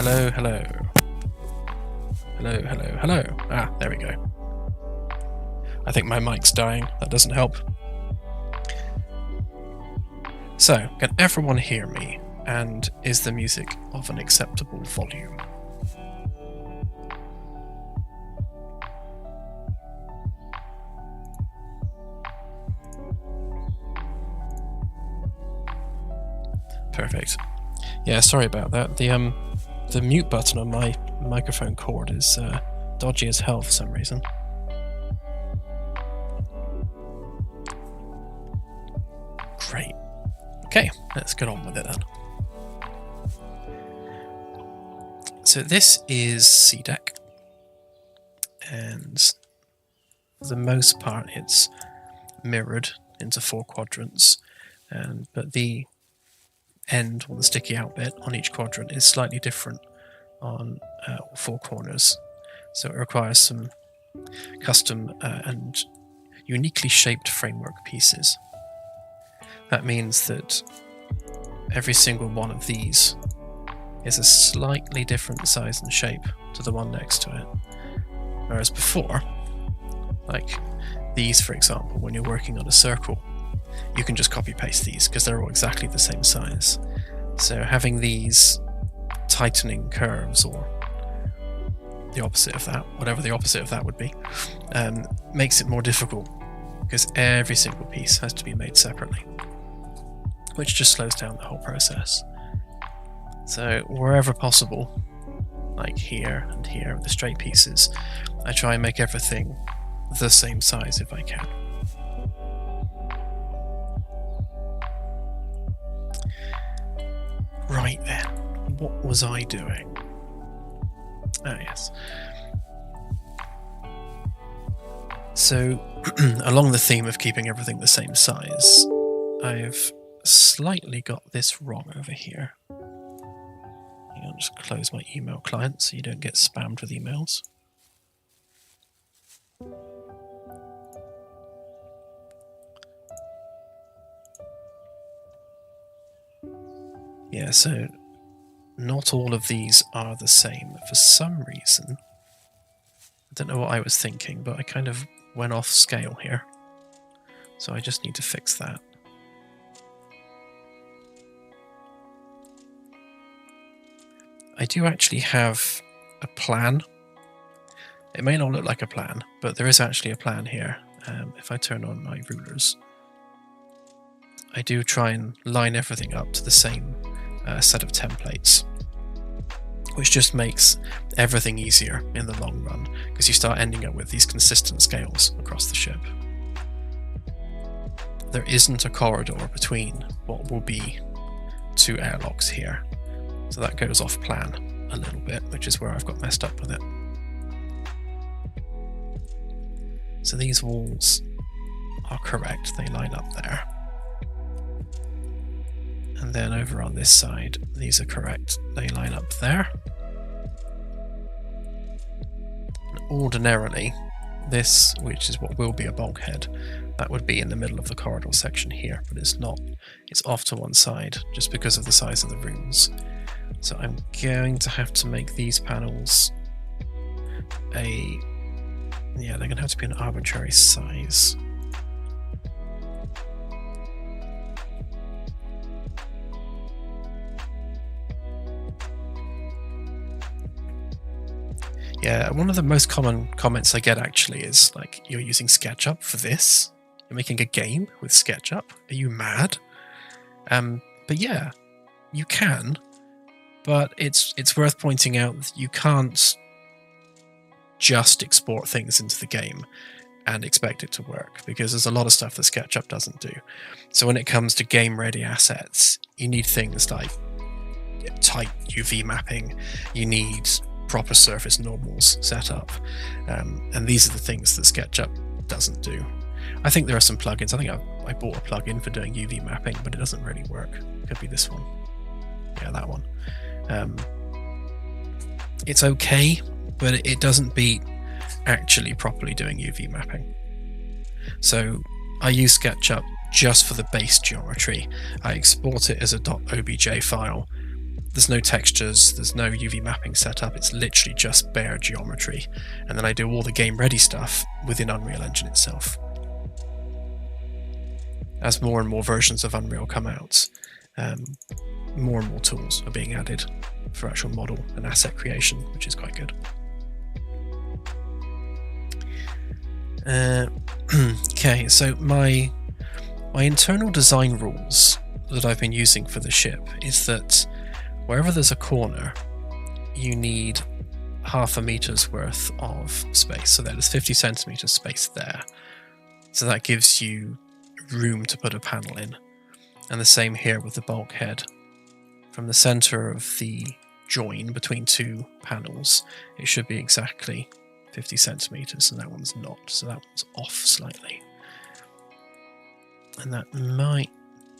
Hello, hello. Hello, hello, hello. Ah, there we go. I think my mic's dying. That doesn't help. So, can everyone hear me? And is the music of an acceptable volume? Perfect. Yeah, sorry about that. The mute button on my microphone cord is dodgy as hell for some reason. Great. Okay, let's get on with it then. So this is C deck, and for the most part it's mirrored into 4 quadrants, but the end, or the sticky out bit on each quadrant, is slightly different on all 4 corners. So it requires some custom and uniquely shaped framework pieces. That means that every single one of these is a slightly different size and shape to the one next to it. Whereas before, like these for example, when you're working on a circle, you can just copy paste these because they're all exactly the same size. So having these tightening curves, or the opposite of that, whatever the opposite of that would be, makes it more difficult because every single piece has to be made separately, which just slows down the whole process. So wherever possible, like here and here with the straight pieces, I try and make everything the same size if I can. Right then, what was I doing? Ah yes. So, along the theme of keeping everything the same size, I've slightly got this wrong over here. I'll just close my email client so you don't get spammed with emails. Yeah, so not all of these are the same. For some reason, I don't know what I was thinking, but I kind of went off scale here. So I just need to fix that. I do actually have a plan. It may not look like a plan, but there is actually a plan here. If I turn on my rulers, I do try and line everything up to the same set of templates, which just makes everything easier in the long run, because you start ending up with these consistent scales across the ship. There isn't a corridor between what will be 2 airlocks here, so that goes off plan a little bit, which is where I've got messed up with it. So these walls are correct, they line up there. And then over on this side, these are correct, they line up there. And ordinarily, this, which is what will be a bulkhead, that would be in the middle of the corridor section here, but it's not. It's off to one side, just because of the size of the rooms. So I'm going to have to make these panels they're going to have to be an arbitrary size. Yeah, one of the most common comments I get actually is like, you're using SketchUp for this? You're making a game with SketchUp? Are you mad? But yeah, you can, but it's worth pointing out that you can't just export things into the game and expect it to work, because there's a lot of stuff that SketchUp doesn't do. So when it comes to game-ready assets, you need things like tight UV mapping, you need proper surface normals set up, and these are the things that SketchUp doesn't do. I think there are some plugins. I think I bought a plugin for doing UV mapping, but it doesn't really work. Could be this one. Yeah, that one. It's okay, but it doesn't beat actually properly doing UV mapping. So I use SketchUp just for the base geometry. I export it as a .obj file, there's no textures, there's no UV mapping set up, it's literally just bare geometry. And then I do all the game ready stuff within Unreal Engine itself. As more and more versions of Unreal come out, more and more tools are being added for actual model and asset creation, which is quite good. Okay, so my internal design rules that I've been using for the ship is that wherever there's a corner, you need half a meter's worth of space. So there's 50 centimeters space there. So that gives you room to put a panel in. And the same here with the bulkhead. From the center of the join between two panels, it should be exactly 50 centimeters, and that one's not, so that one's off slightly. And that might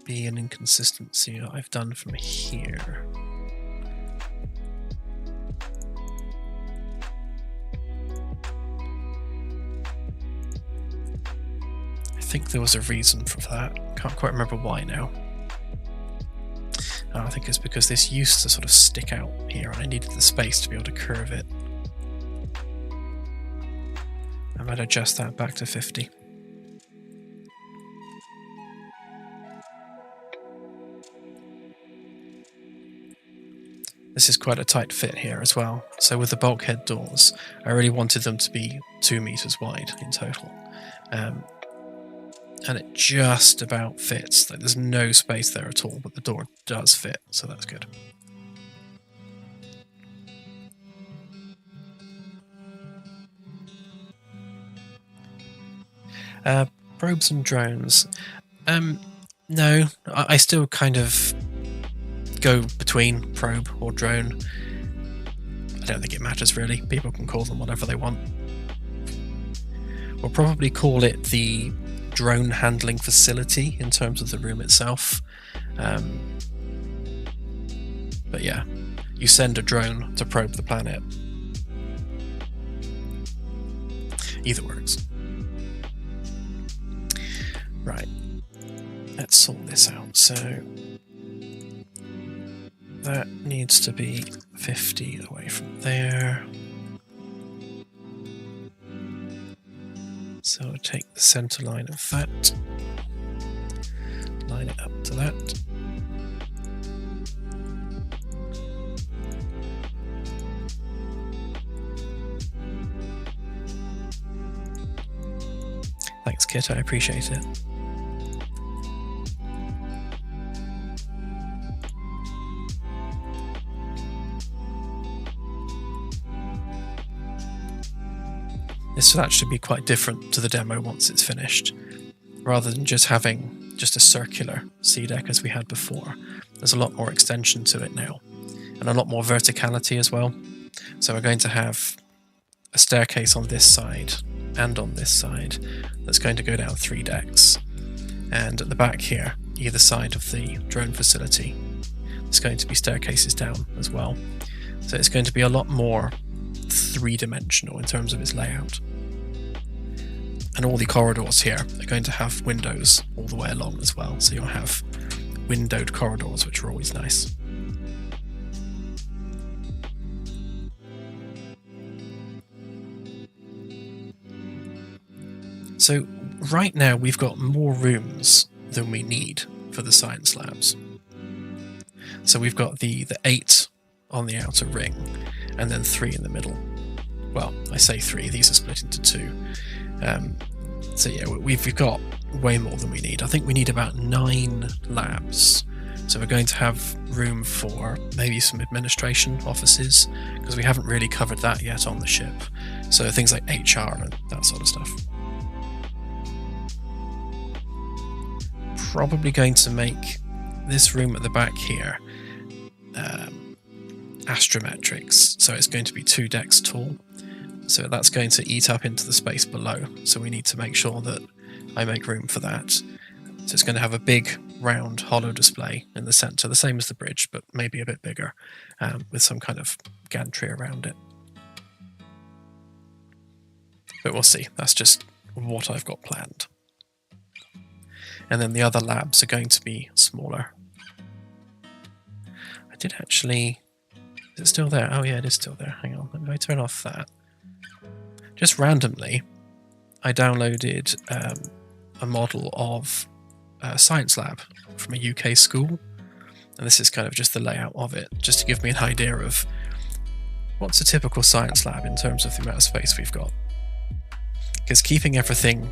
be an inconsistency that I've done from here. I think there was a reason for that. Can't quite remember why now. I think it's because this used to sort of stick out here and I needed the space to be able to curve it. I might adjust that back to 50. This is quite a tight fit here as well. So with the bulkhead doors, I really wanted them to be 2 meters wide in total. And it just about fits. Like, there's no space there at all, but the door does fit, so that's good. Probes and drones. No, I still kind of go between probe or drone. I don't think it matters really. People can call them whatever they want. We'll probably call it the drone handling facility in terms of the room itself. But yeah, you send a drone to probe the planet. Either works. Right, let's sort this out. So that needs to be 50 away from there. So I'll take the center line of that, line it up to that. Thanks, Kit, I appreciate it. This will actually be quite different to the demo once it's finished. Rather than just having just a circular sea deck as we had before, there's a lot more extension to it now, and a lot more verticality as well. So we're going to have a staircase on this side and on this side that's going to go down 3 decks. And at the back here, either side of the drone facility, there's going to be staircases down as well. So it's going to be a lot more 3-dimensional in terms of its layout. And all the corridors here are going to have windows all the way along as well, so you'll have windowed corridors, which are always nice. So right now we've got more rooms than we need for the science labs. So we've got the 8 on the outer ring, and then 3 in the middle. Well, I say 3, these are split into 2. So yeah, we've got way more than we need. I think we need about 9 labs. So we're going to have room for maybe some administration offices, because we haven't really covered that yet on the ship. So things like HR and that sort of stuff. Probably going to make this room at the back here astrometrics, so it's going to be 2 decks tall, so that's going to eat up into the space below, so we need to make sure that I make room for that. So it's going to have a big round hollow display in the center, the same as the bridge, but maybe a bit bigger, with some kind of gantry around it. But we'll see, that's just what I've got planned. And then the other labs are going to be smaller. I did actually... Is it still there? Oh yeah, it is still there. Hang on, let me turn off that. Just randomly, I downloaded a model of a science lab from a UK school. And this is kind of just the layout of it, just to give me an idea of what's a typical science lab in terms of the amount of space we've got. Because keeping everything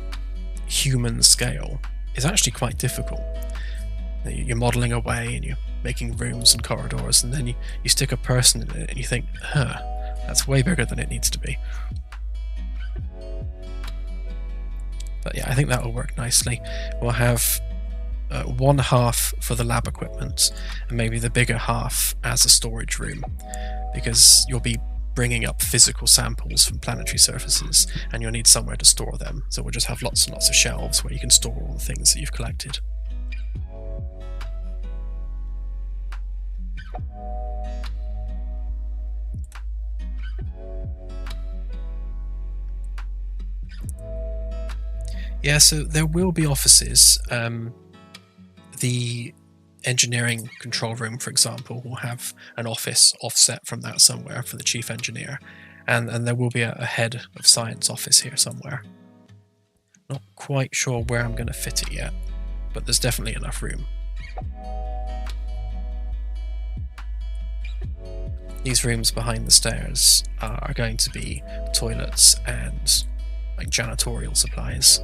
human scale is actually quite difficult. You're modelling away and you're making rooms and corridors, and then you stick a person in it and you think, that's way bigger than it needs to be. But yeah, I think that will work nicely. We'll have one half for the lab equipment and maybe the bigger half as a storage room, because you'll be bringing up physical samples from planetary surfaces and you'll need somewhere to store them. So we'll just have lots and lots of shelves where you can store all the things that you've collected. Yeah, so there will be offices. The engineering control room, for example, will have an office offset from that somewhere for the chief engineer. And there will be a head of science office here somewhere. Not quite sure where I'm going to fit it yet, but there's definitely enough room. These rooms behind the stairs are going to be toilets and like janitorial supplies.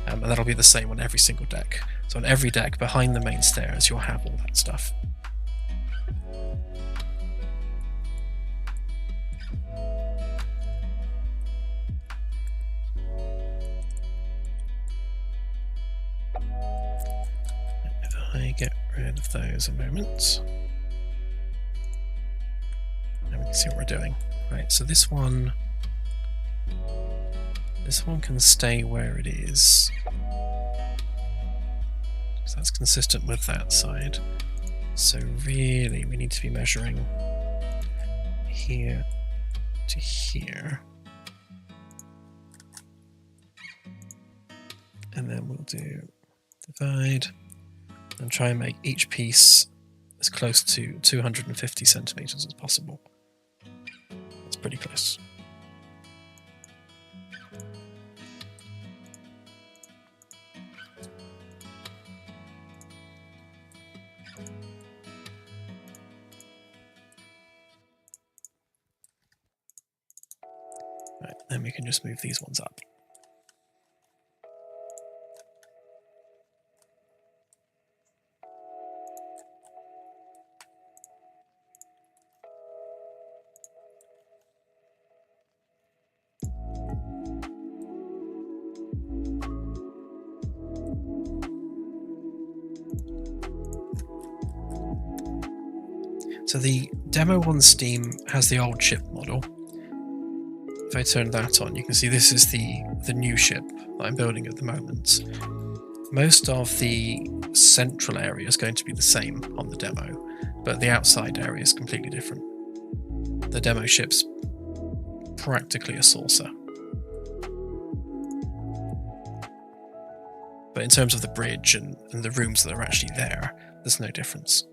And that'll be the same on every single deck. So on every deck behind the main stairs, you'll have all that stuff. If I get rid of those a moment, now we can see what we're doing. Right, so this one can stay where it is. So that's consistent with that side. So really, we need to be measuring here to here. And then we'll do divide and try and make each piece as close to 250 centimeters as possible. That's pretty close. Right, then we can just move these ones up. So the demo on Steam has the old ship model. If I turn that on, you can see this is the new ship that I'm building at the moment. Most of the central area is going to be the same on the demo, but the outside area is completely different. The demo ship's practically a saucer. But in terms of the bridge and the rooms that are actually there, there's no difference.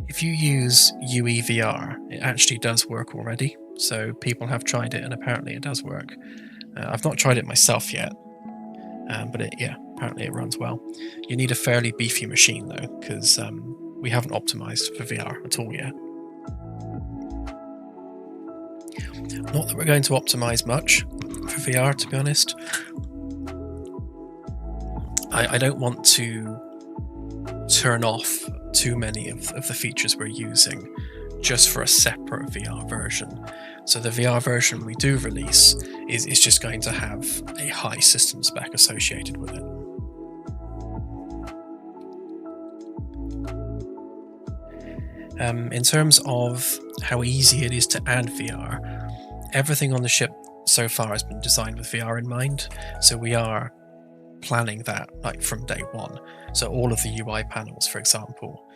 If you use UEVR, it actually does work already. So people have tried it and apparently it does work. I've not tried it myself yet, but apparently it runs well. You need a fairly beefy machine though, because we haven't optimized for VR at all yet. Not that we're going to optimize much for VR, to be honest. I don't want to turn off too many of the features we're using just for a separate VR version. So the VR version we do release is just going to have a high system spec associated with it. In terms of how easy it is to add VR, everything on the ship so far has been designed with VR in mind. So we are planning that like from day one. So all of the UI panels, for example,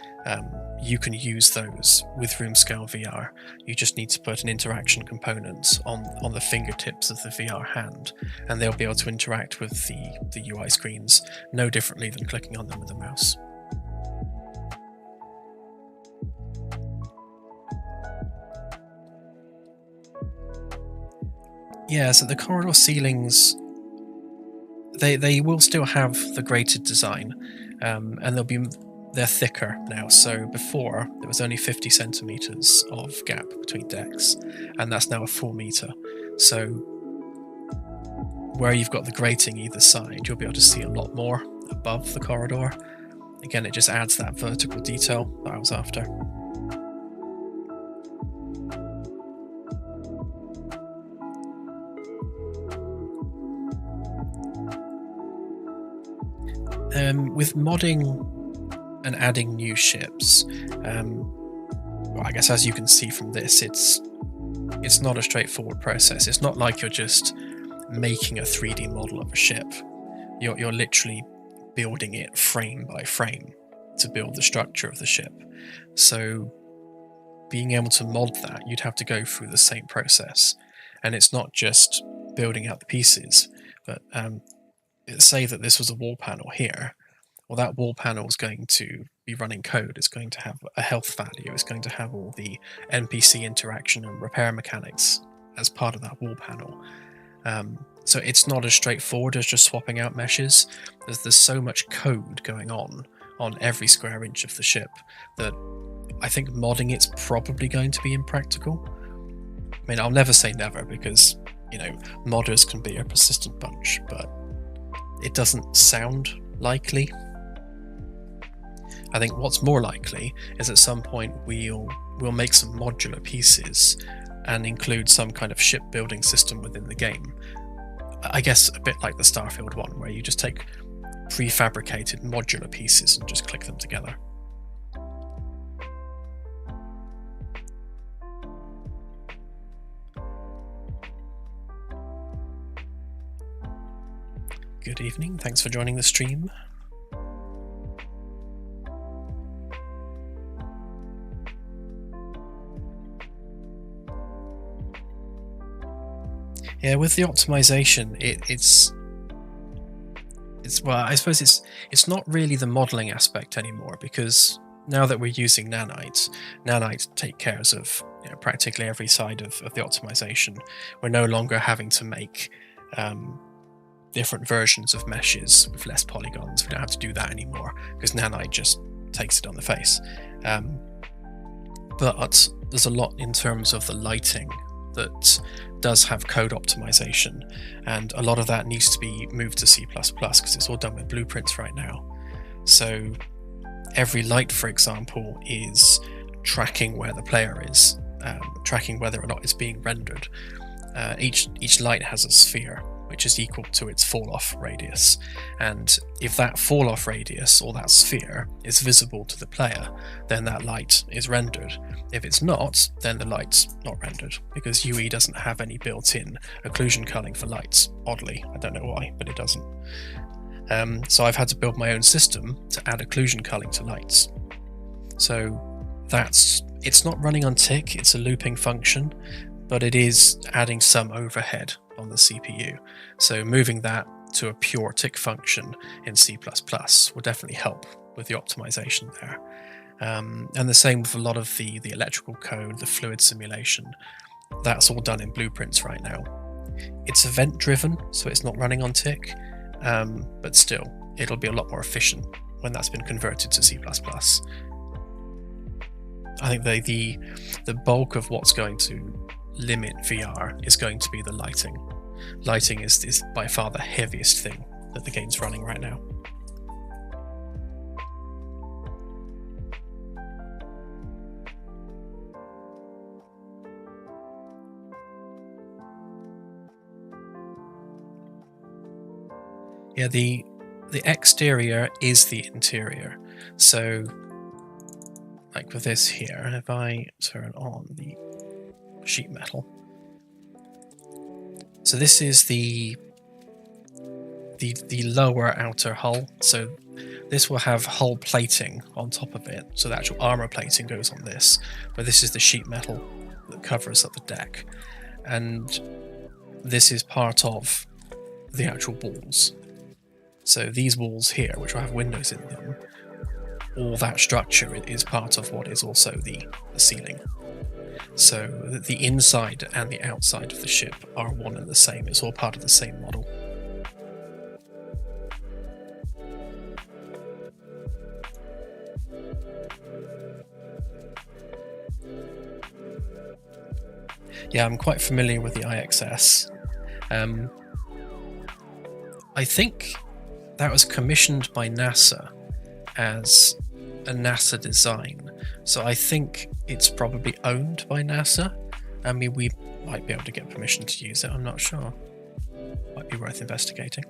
you can use those with room scale VR. You just need to put an interaction component on the fingertips of the VR hand, and they'll be able to interact with the UI screens no differently than clicking on them with a mouse. Yeah, so the corridor ceilings, they will still have the grated design, and they're thicker now. So before there was only 50 centimeters of gap between decks, and that's now a full meter. So where you've got the grating either side, you'll be able to see a lot more above the corridor. Again, it just adds that vertical detail that I was after. With modding and adding new ships, well, I guess as you can see from this, it's not a straightforward process. It's not like you're just making a 3D model of a ship. You're literally building it frame by frame to build the structure of the ship. So being able to mod that, you'd have to go through the same process. And it's not just building out the pieces, but say that this was a wall panel here. Well, that wall panel is going to be running code. It's going to have a health value. It's going to have all the NPC interaction and repair mechanics as part of that wall panel. So it's not as straightforward as just swapping out meshes. There's so much code going on every square inch of the ship that I think modding it's probably going to be impractical. I mean, I'll never say never, because, you know, modders can be a persistent bunch, but it doesn't sound likely. I think what's more likely is at some point we'll make some modular pieces and include some kind of shipbuilding system within the game. I guess a bit like the Starfield one, where you just take prefabricated modular pieces and just click them together. Good evening, thanks for joining the stream. Yeah, with the optimization, it's well, I suppose it's not really the modeling aspect anymore, because now that we're using nanites take care of, you know, practically every side of the optimization. We're no longer having to make different versions of meshes with less polygons. We don't have to do that anymore, because nanite just takes it on the face. But there's a lot in terms of the lighting that does have code optimization, and a lot of that needs to be moved to C++ because it's all done with blueprints right now. So every light, for example, is tracking where the player is, tracking whether or not it's being rendered. Each light has a sphere which is equal to its fall-off radius, and if that fall-off radius or that sphere is visible to the player, then that light is rendered. If it's not, then the light's not rendered, because UE doesn't have any built-in occlusion culling for lights, oddly. I don't know why, but it doesn't. So I've had to build my own system to add occlusion culling to lights. So it's not running on tick, it's a looping function, but it is adding some overhead on the CPU. So moving that to a pure tick function in C++ will definitely help with the optimization there. And the same with a lot of the electrical code, the fluid simulation. That's all done in blueprints right now. It's event driven, so it's not running on tick, but still, it'll be a lot more efficient when that's been converted to C++. I think the bulk of what's going to limit VR is going to be the lighting. Lighting is by far the heaviest thing that the game's running right now. Yeah, the exterior is the interior. So, like with this here, if I turn on the sheet metal, So this is the lower outer hull. So this will have hull plating on top of it. So the actual armor plating goes on this, but this is the sheet metal that covers up the deck. And this is part of the actual walls. So these walls here, which will have windows in them, all that structure is part of what is also the ceiling. So the inside and the outside of the ship are one and the same. It's all part of the same model. Yeah, I'm quite familiar with the IXS. I think that was commissioned by NASA as a NASA design. So I think it's probably owned by NASA. I mean, we might be able to get permission to use it, I'm not sure. Might be worth investigating.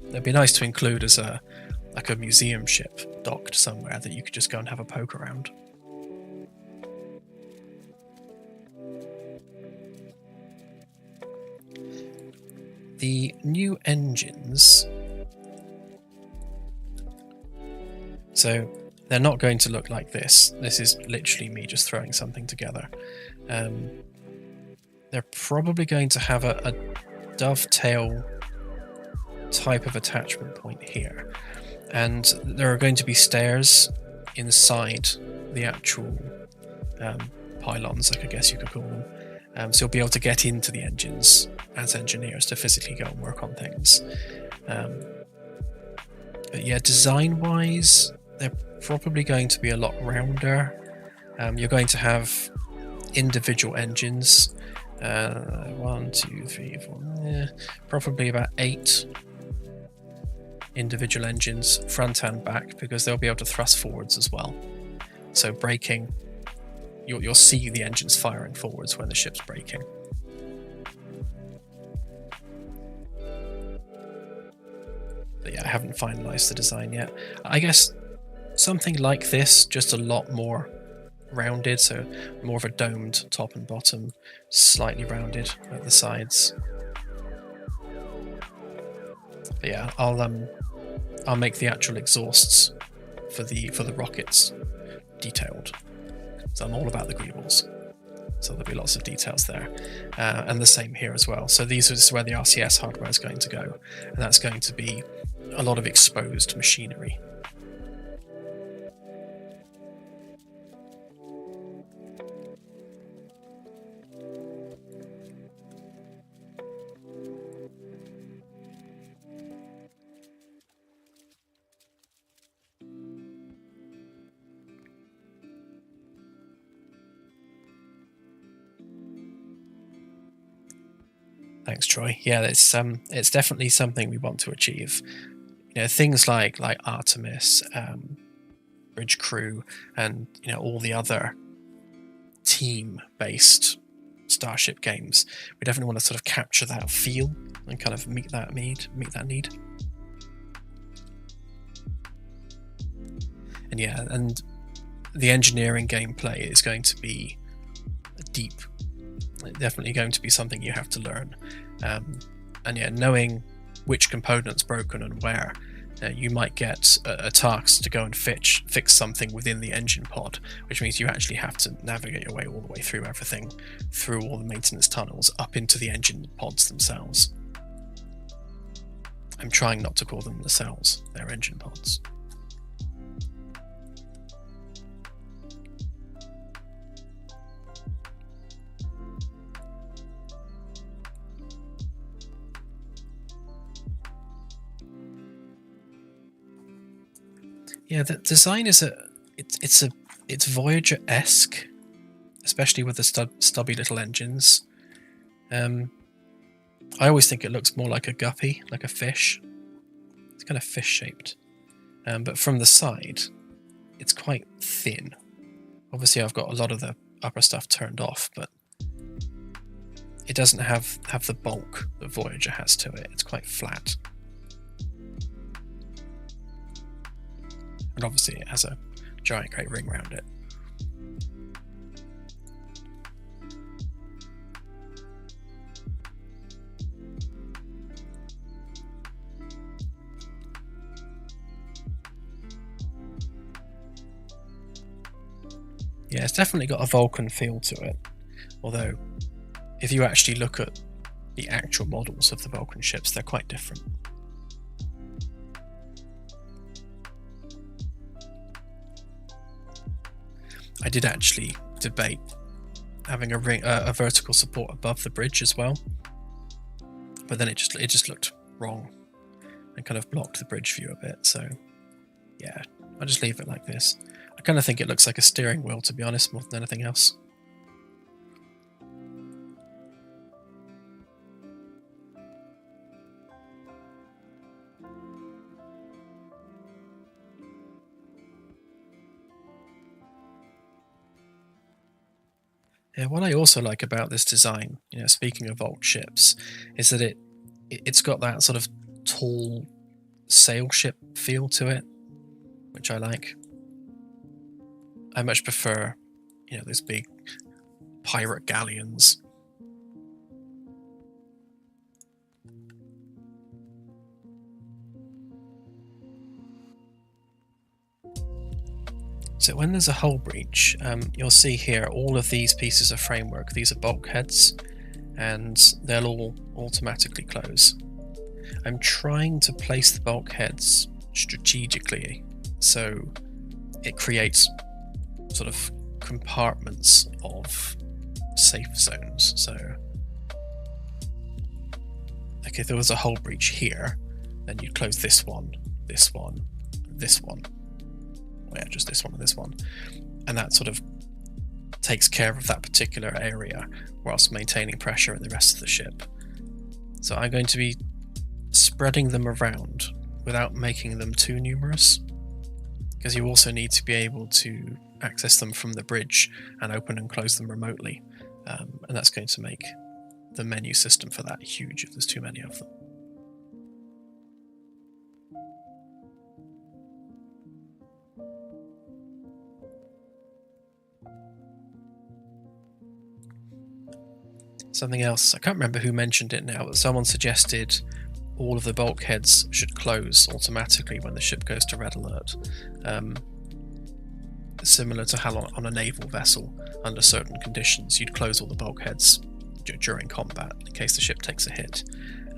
It'd be nice to include as a museum ship docked somewhere that you could just go and have a poke around. The new engines, so they're not going to look like this. This is literally me just throwing something together. They're probably going to have a dovetail type of attachment point here, and there are going to be stairs inside the actual pylons, like I guess you could call them. So you'll be able to get into the engines as engineers to physically go and work on things. But yeah, design-wise, they're probably going to be a lot rounder. You're going to have individual engines. 1, 2, 3, 4, probably about 8 individual engines, front and back, because they'll be able to thrust forwards as well. So braking, you'll see the engines firing forwards when the ship's braking. But yeah, I haven't finalised the design yet. I guess something like this, just a lot more rounded, so more of a domed top and bottom, slightly rounded at the sides. But yeah, I'll make the actual exhausts for the rockets detailed. So I'm all about the greebles. So there'll be lots of details there. And the same here as well. So this is where the RCS hardware is going to go. And that's going to be a lot of exposed machinery. Thanks, Troy. Yeah, it's definitely something we want to achieve. You know, things like Artemis, Bridge Crew, and all the other team-based Starship games. We definitely want to sort of capture that feel and kind of meet that need. And yeah, and the engineering gameplay is going to be deep. Definitely going to be something you have to learn. And yeah, knowing which component's broken and where, you might get a task to go and fix something within the engine pod, which means you actually have to navigate your way all the way through everything, through all the maintenance tunnels, up into the engine pods themselves. I'm trying not to call them nacelles, they're engine pods. Yeah, the design is it's Voyager-esque, especially with the stubby little engines. I always think it looks more like a guppy, like a fish. It's kind of fish-shaped. But from the side, it's quite thin. Obviously, I've got a lot of the upper stuff turned off, but it doesn't have the bulk that Voyager has to it. It's quite flat. And obviously it has a giant great ring around it. Yeah, it's definitely got a Vulcan feel to it. Although, if you actually look at the actual models of the Vulcan ships, they're quite different. I did actually debate having a vertical support above the bridge as well, but then it just looked wrong and kind of blocked the bridge view a bit. So yeah, I'll just leave it like this. I kind of think it looks like a steering wheel, to be honest, more than anything else. Yeah, what I also like about this design, speaking of Volt ships, is that it's got that sort of tall sail ship feel to it, which I like. I much prefer, those big pirate galleons. So when there's a hull breach, you'll see here all of these pieces of framework. These are bulkheads, and they'll all automatically close. I'm trying to place the bulkheads strategically, so it creates sort of compartments of safe zones. So, like if there was a hull breach here, then you'd close this one, this one, this one. Yeah, just this one and this one, and that sort of takes care of that particular area whilst maintaining pressure in the rest of the ship. So I'm going to be spreading them around without making them too numerous, because you also need to be able to access them from the bridge and open and close them remotely, and that's going to make the menu system for that huge if there's too many of them. Something else, I can't remember who mentioned it now, but someone suggested all of the bulkheads should close automatically when the ship goes to red alert. Similar to how on a naval vessel, under certain conditions, you'd close all the bulkheads during combat in case the ship takes a hit.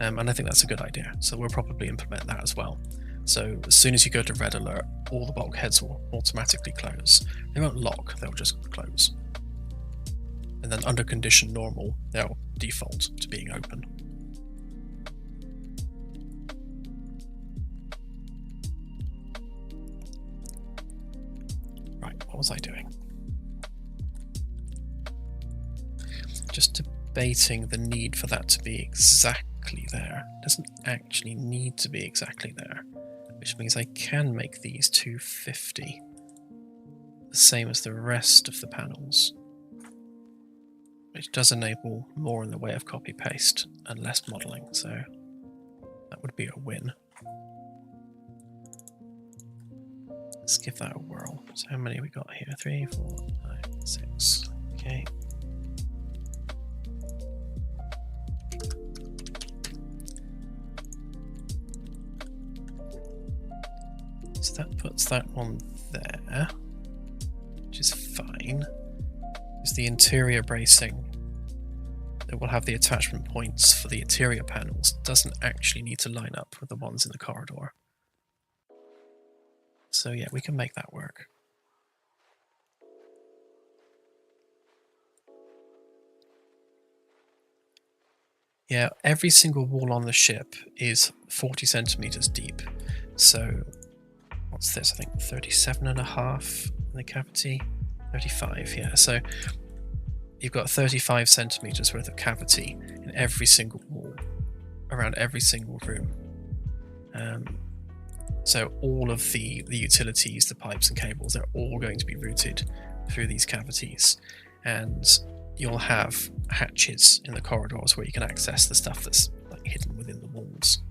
And I think that's a good idea, so we'll probably implement that as well. So as soon as you go to red alert, all the bulkheads will automatically close. They won't lock, they'll just close. And then under condition normal, they'll default to being open. Right, what was I doing? Just debating the need for that to be exactly there. It doesn't actually need to be exactly there, which means I can make these 250, the same as the rest of the panels, which does enable more in the way of copy-paste and less modelling, so that would be a win. Let's give that a whirl. So how many we got here? 3, 4, 5, 6. Okay. So that puts that one there, which is fine. Is the interior bracing that will have the attachment points for the interior panels doesn't actually need to line up with the ones in the corridor. So yeah, we can make that work. Yeah, every single wall on the ship is 40 centimeters deep. So what's this? I think 37.5 in the cavity. 35, yeah. So you've got 35 centimeters worth of cavity in every single wall, around every single room. So all of the utilities, the pipes and cables, they're all going to be routed through these cavities. And you'll have hatches in the corridors where you can access the stuff that's like hidden within the walls.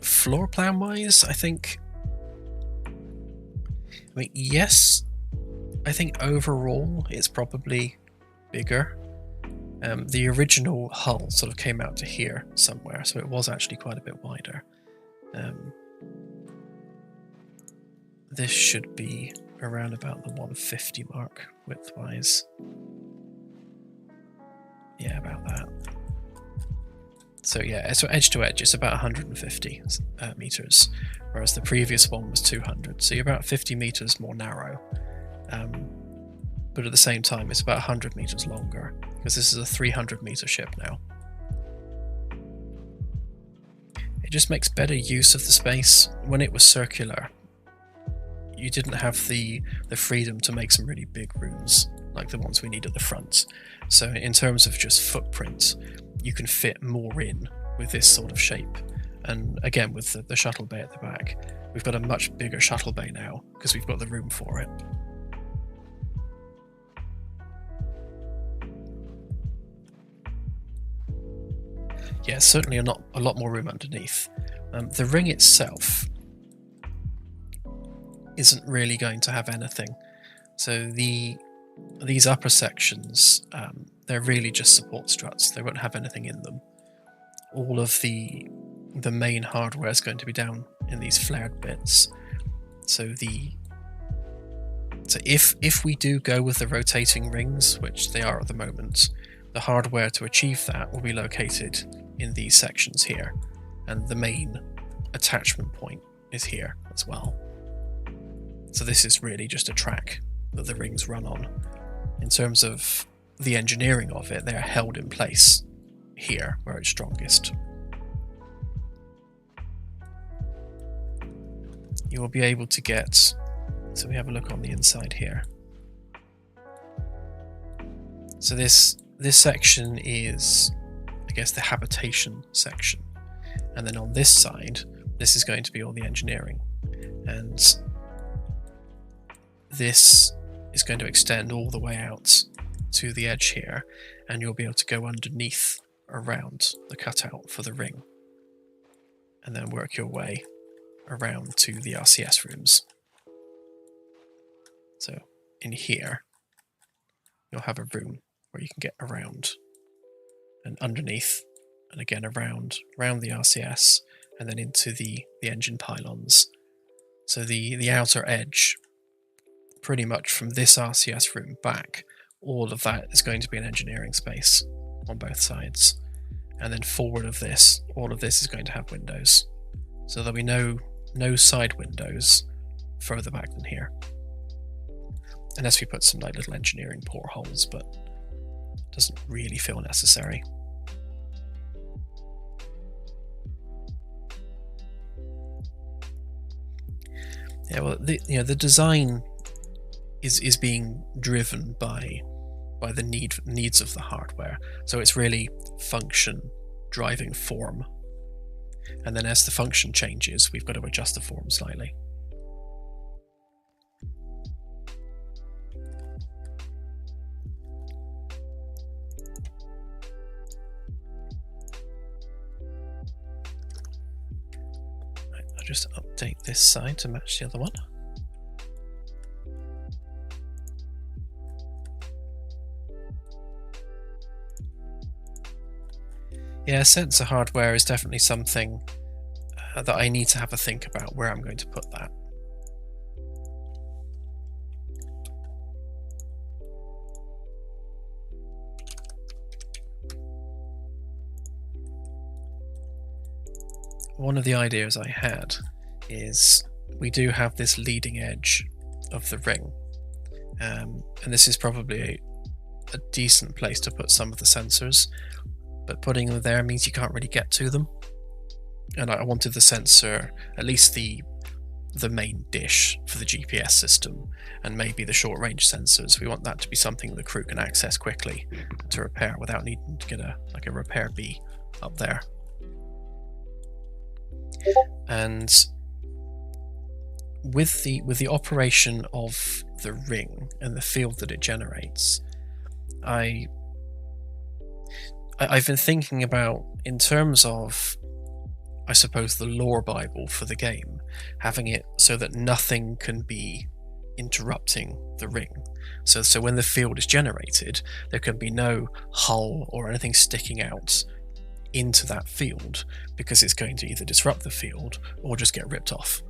Floor plan wise, I mean, yes, I think overall it's probably bigger, The original hull sort of came out to here somewhere, so it was actually quite a bit wider. This should be around about the 150 mark width-wise. Yeah, about that. So yeah, so edge to edge, it's about 150 meters, whereas the previous one was 200. So you're about 50 meters more narrow. But at the same time, it's about 100 meters longer, because this is a 300 meter ship now. It just makes better use of the space. When it was circular, you didn't have the freedom to make some really big rooms like the ones we need at the front. So in terms of just footprint, you can fit more in with this sort of shape. And again, with the shuttle bay at the back, we've got a much bigger shuttle bay now because we've got the room for it. Yeah, certainly a lot more room underneath. The ring itself isn't really going to have anything. So these upper sections, they're really just support struts. They won't have anything in them. All of the main hardware is going to be down in these flared bits. So if we do go with the rotating rings, which they are at the moment, the hardware to achieve that will be located in these sections here, and the main attachment point is here as well. So this is really just a track that the rings run on. In terms of the engineering of it, they're held in place here where it's strongest. You will be able to get, so we have a look on the inside here. So this section is, I guess, the habitation section. And then on this side, this is going to be all the engineering. And this is going to extend all the way out to the edge here, and you'll be able to go underneath around the cutout for the ring, and then work your way around to the RCS rooms. So in here, you'll have a room where you can get around and underneath, and again around the RCS, and then into the engine pylons. So the outer edge, pretty much from this RCS room back, all of that is going to be an engineering space on both sides. And then forward of this, all of this is going to have windows. So there'll be no side windows further back than here. Unless we put some like little engineering portholes, but it doesn't really feel necessary. Yeah, well, the design is being driven by the needs of the hardware. So it's really function driving form. And then as the function changes, we've got to adjust the form slightly. Right, I'll just update this side to match the other one. Yeah, sensor hardware is definitely something that I need to have a think about where I'm going to put that. One of the ideas I had is we do have this leading edge of the ring, and this is probably a decent place to put some of the sensors. But putting them there means you can't really get to them. And I wanted the sensor, at least the main dish for the GPS system, and maybe the short range sensors. We want that to be something the crew can access quickly to repair without needing to get a repair bee up there. And with the operation of the ring and the field that it generates, I've been thinking about, in terms of, I suppose, the lore bible for the game, having it so that nothing can be interrupting the ring. So when the field is generated, there can be no hull or anything sticking out into that field, because it's going to either disrupt the field or just get ripped off.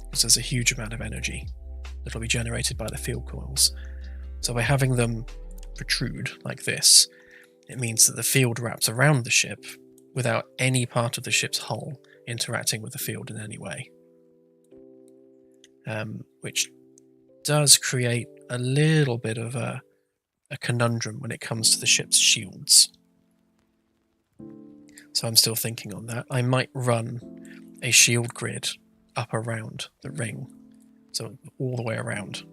Because there's a huge amount of energy that will be generated by the field coils. So by having them protrude like this, it means that the field wraps around the ship without any part of the ship's hull interacting with the field in any way. Which does create a little bit of a conundrum when it comes to the ship's shields. So I'm still thinking on that. I might run a shield grid up around the ring, so all the way around.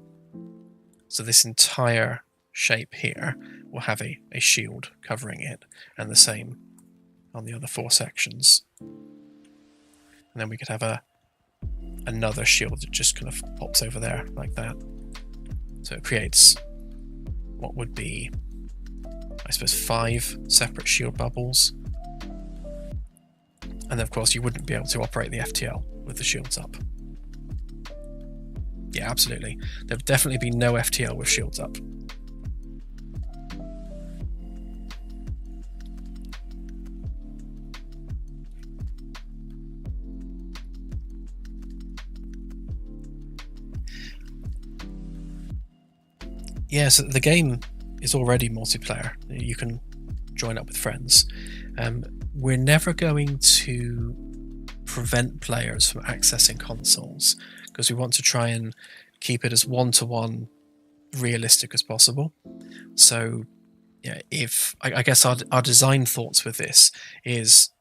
So this entire shape here will have a shield covering it, and the same on the other 4 sections. And then we could have another shield that just kind of pops over there like that. So it creates what would be, I suppose, 5 separate shield bubbles. And then of course you wouldn't be able to operate the FTL with the shields up. Yeah, absolutely. There would definitely be no FTL with shields up. Yeah, so the game is already multiplayer. You can join up with friends. We're never going to prevent players from accessing consoles, because we want to try and keep it as one-to-one realistic as possible. So yeah, I guess our design thoughts with this is,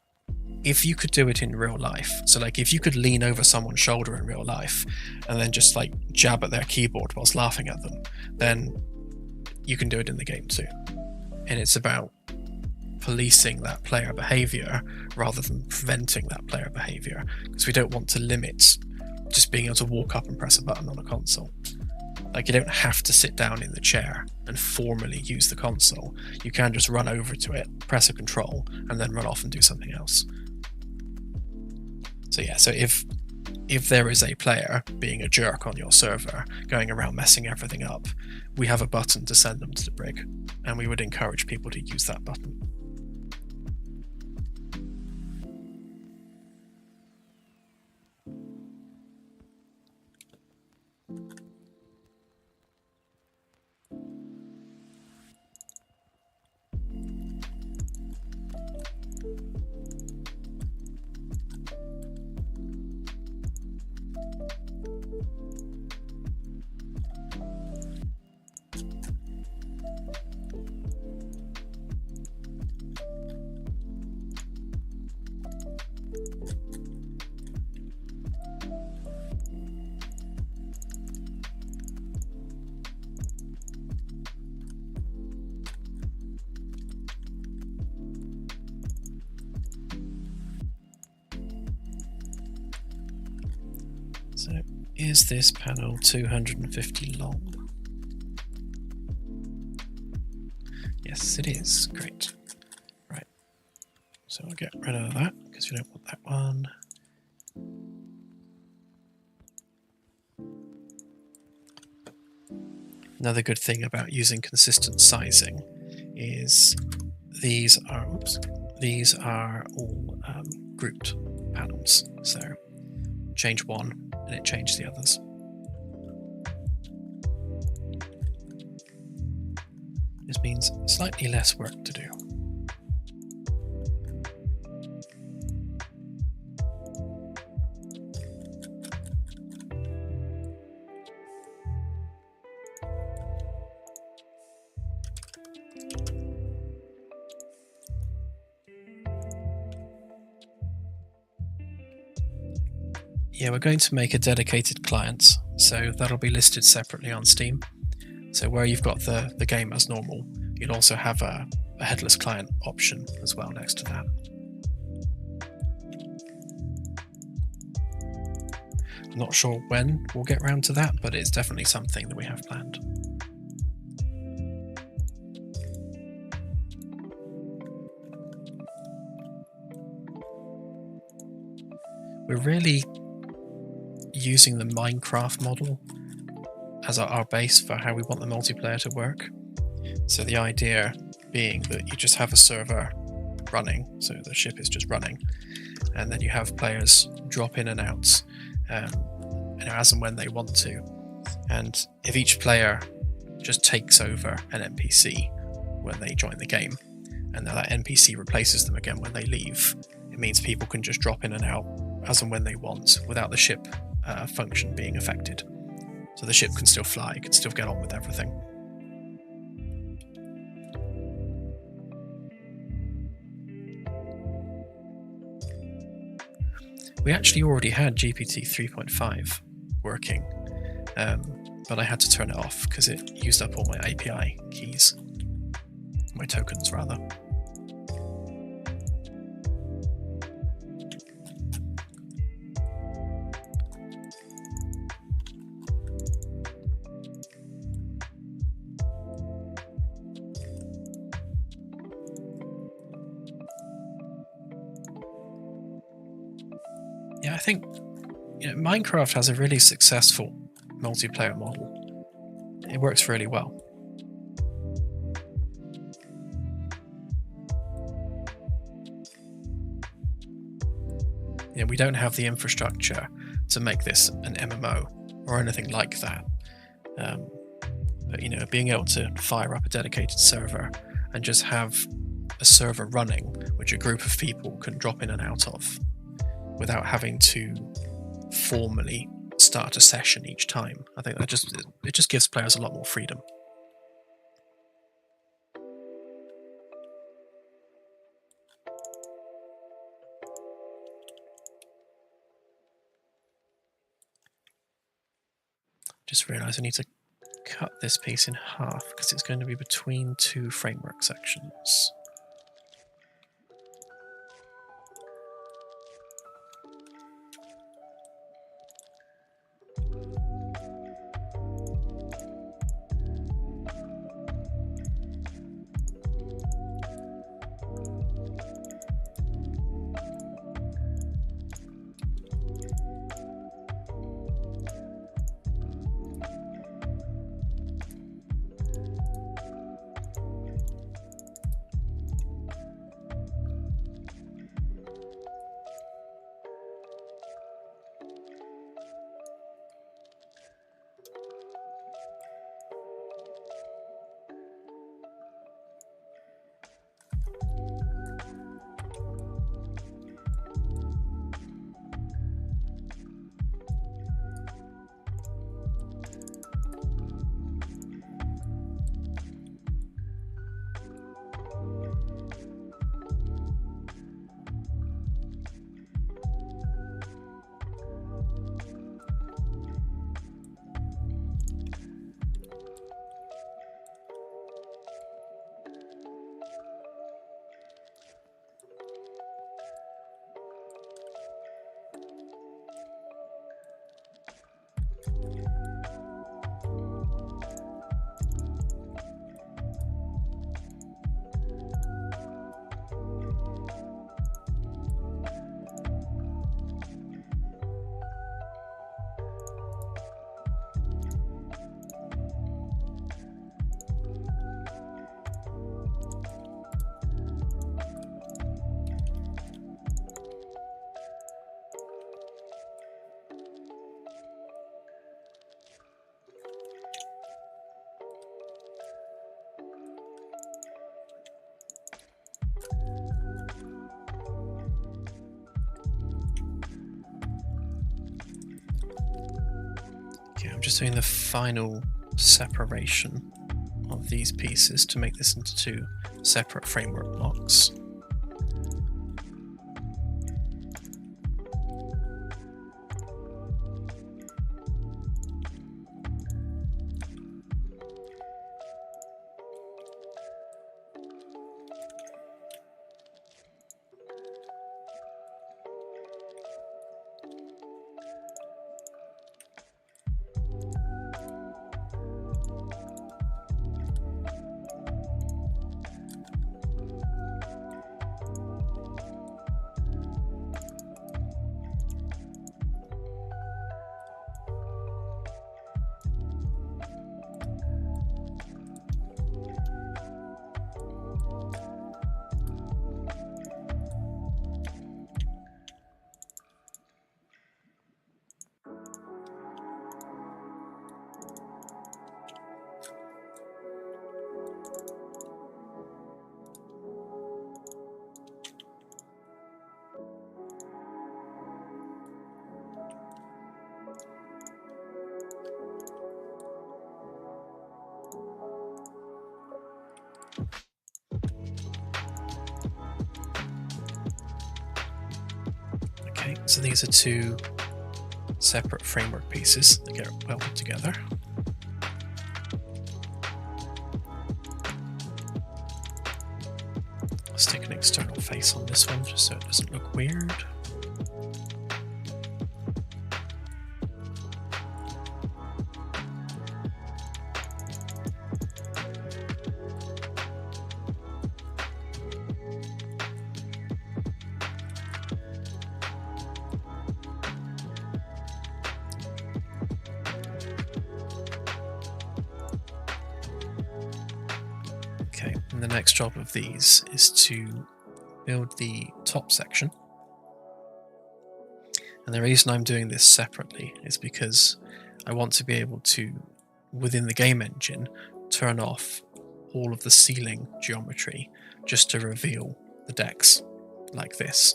if you could do it in real life, so like if you could lean over someone's shoulder in real life and then just like jab at their keyboard whilst laughing at them, then you can do it in the game too. And it's about policing that player behavior rather than preventing that player behavior, because we don't want to limit just being able to walk up and press a button on a console. Like, you don't have to sit down in the chair and formally use the console. You can just run over to it, press a control, and then run off and do something else. So yeah, so if there is a player being a jerk on your server, going around messing everything up, we have a button to send them to the brig, and we would encourage people to use that button. So is this panel 250 long? Yes, it is. Great. Right. So I'll get rid of that because we don't want that one. Another good thing about using consistent sizing is these are all grouped panels. So change one and it changed the others. This means slightly less work to do. Yeah, we're going to make a dedicated client, so that'll be listed separately on Steam. So where you've got the game as normal, you'll also have a headless client option as well next to that. I'm not sure when we'll get around to that, but it's definitely something that we have planned. We're really using the Minecraft model as our base for how we want the multiplayer to work. So the idea being that you just have a server running, so the ship is just running, and then you have players drop in and out as and when they want to. And if each player just takes over an NPC when they join the game, and that NPC replaces them again when they leave, it means people can just drop in and out as and when they want without the ship function being affected. So the ship can still fly, can still get on with everything. We actually already had GPT 3.5 working, but I had to turn it off because it used up all my API keys, my tokens rather. Yeah, I think Minecraft has a really successful multiplayer model. It works really well. We don't have the infrastructure to make this an MMO or anything like that. But being able to fire up a dedicated server and just have a server running, which a group of people can drop in and out of, without having to formally start a session each time. I think that it just gives players a lot more freedom. Just realised I need to cut this piece in half because it's going to be between two framework sections. I'm just doing the final separation of these pieces to make this into two separate framework blocks. Okay, so these are two separate framework pieces that get welded together. I'll stick an external face on this one just so it doesn't look weird. Okay, and the next job of these is to build the top section. And the reason I'm doing this separately is because I want to be able to, within the game engine, turn off all of the ceiling geometry just to reveal the decks like this.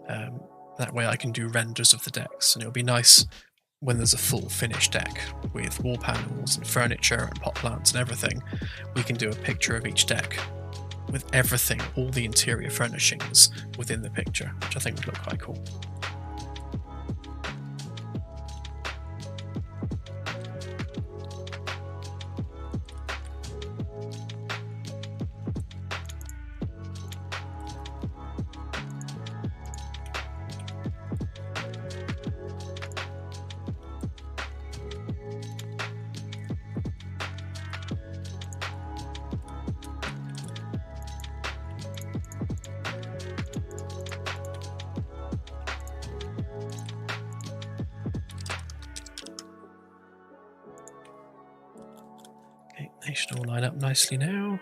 That way I can do renders of the decks, and it'll be nice when there's a full finished deck with wall panels and furniture and pot plants and everything. We can do a picture of each deck with everything, all the interior furnishings within the picture, which I think would look quite cool. They should all line up nicely now.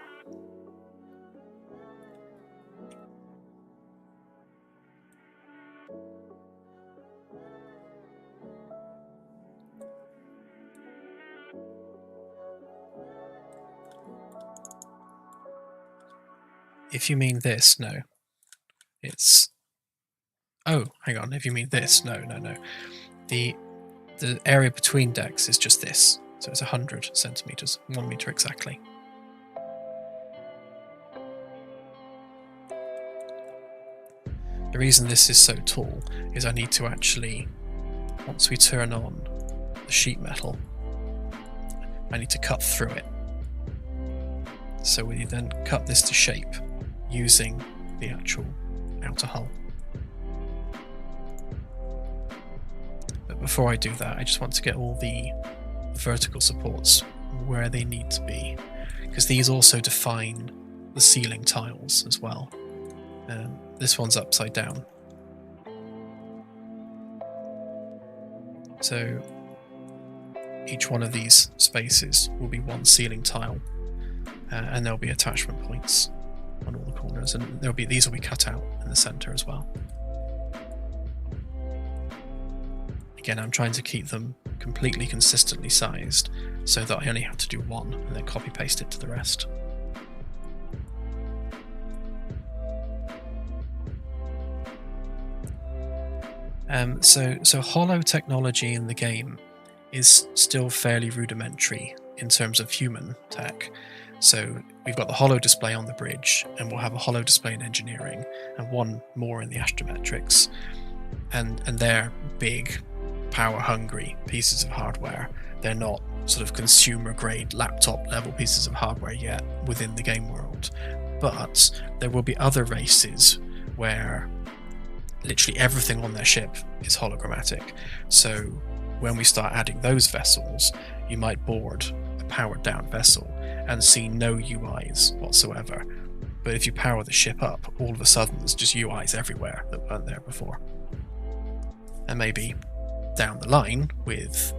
If you mean this, no. It's... Oh, hang on. If you mean this, no. The area between decks is just this. So it's 100 centimeters, 1 meter exactly. The reason this is so tall is I need to actually, once we turn on the sheet metal, I need to cut through it. So we then cut this to shape using the actual outer hull. But before I do that, I just want to get all the vertical supports where they need to be, because these also define the ceiling tiles as well. This one's upside down, so each one of these spaces will be one ceiling tile, and there'll be attachment points on all the corners, and these will be cut out in the center as well. Again, I'm trying to keep them completely consistently sized so that I only have to do one and then copy paste it to the rest. So hollow technology in the game is still fairly rudimentary in terms of human tech. So we've got the hollow display on the bridge, and we'll have a hollow display in engineering and one more in the astrometrics, and they're big, power-hungry pieces of hardware. They're not sort of consumer-grade laptop-level pieces of hardware yet within the game world. But there will be other races where literally everything on their ship is hologrammatic. So when we start adding those vessels, you might board a powered-down vessel and see no UIs whatsoever. But if you power the ship up, all of a sudden there's just UIs everywhere that weren't there before. And maybe down the line, with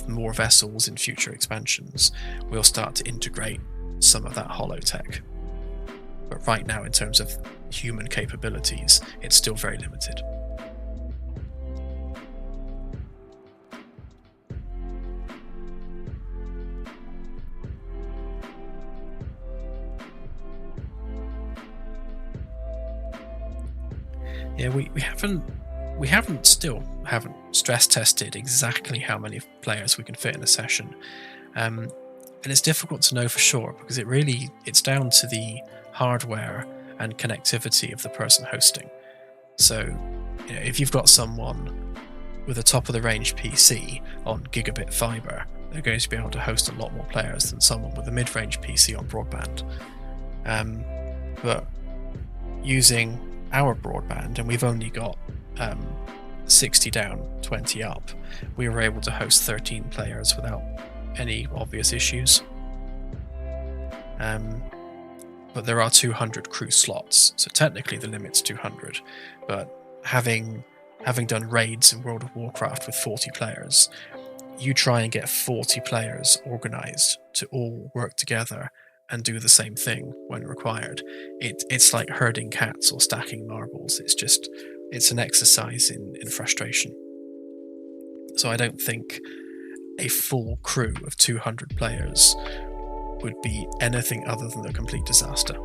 more vessels in future expansions, we'll start to integrate some of that holotech. But right now, in terms of human capabilities, it's still very limited. Yeah, we still haven't stress tested exactly how many players we can fit in a session, and it's difficult to know for sure because it's down to the hardware and connectivity of the person hosting. So if you've got someone with a top-of-the-range PC on gigabit fiber, they're going to be able to host a lot more players than someone with a mid-range PC on broadband. But using our broadband, and we've only got 60 down, 20 up, we were able to host 13 players without any obvious issues. But there are 200 crew slots, so technically the limit's 200. But having done raids in World of Warcraft with 40 players, you try and get 40 players organized to all work together and do the same thing when required. It's like herding cats or stacking marbles. It's an exercise in frustration. So I don't think a full crew of 200 players would be anything other than a complete disaster.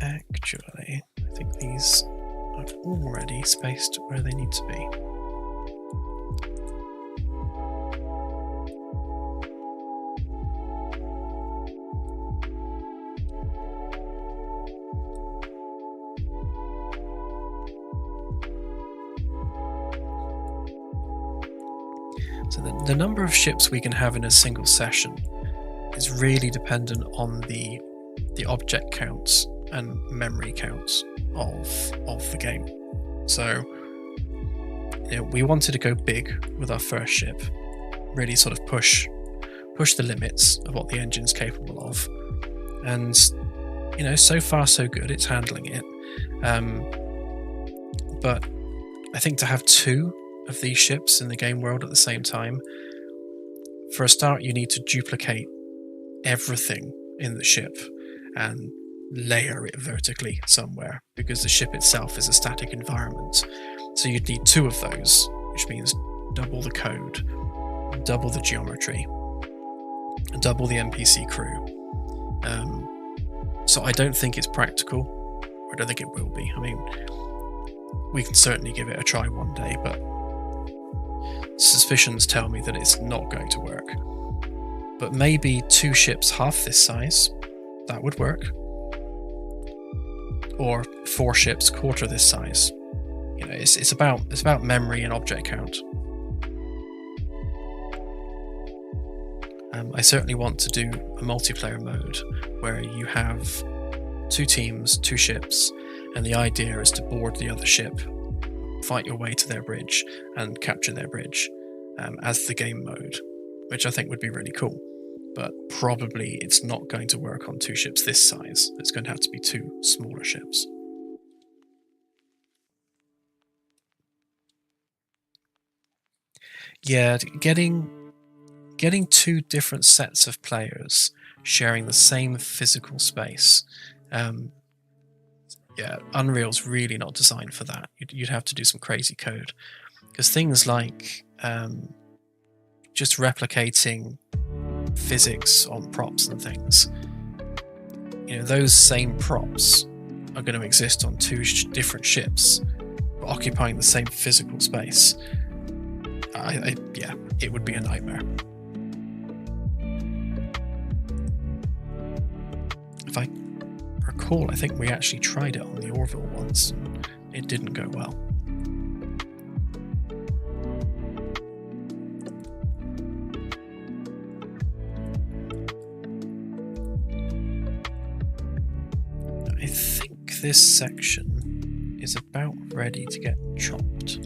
Actually, I think these are already spaced where they need to be. So the number of ships we can have in a single session is really dependent on the object counts and memory counts of the game. So we wanted to go big with our first ship, really sort of push the limits of what the engine's capable of, and so far so good. It's handling it, but I think to have 2 of these ships in the game world at the same time, for a start you need to duplicate everything in the ship and layer it vertically somewhere, because the ship itself is a static environment. So you'd need 2 of those, which means double the code, double the geometry, double the NPC crew. So I don't think it's practical, or I don't think it will be. I mean, we can certainly give it a try one day, but suspicions tell me that it's not going to work. But maybe 2 ships half this size, that would work. Or 4 ships quarter this size. It's about memory and object count. I certainly want to do a multiplayer mode where you have 2 teams, 2 ships, and the idea is to board the other ship, fight your way to their bridge, and capture their bridge as the game mode, which I think would be really cool. But probably it's not going to work on 2 ships this size. It's going to have to be 2 smaller ships. Yeah, getting 2 different sets of players sharing the same physical space. Unreal's really not designed for that. You'd have to do some crazy code, because things like just replicating physics on props and things, those same props are going to exist on 2 different ships, occupying the same physical space. It would be a nightmare. If I recall, I think we actually tried it on the Orville once, and it didn't go well. I think this section is about ready to get chopped.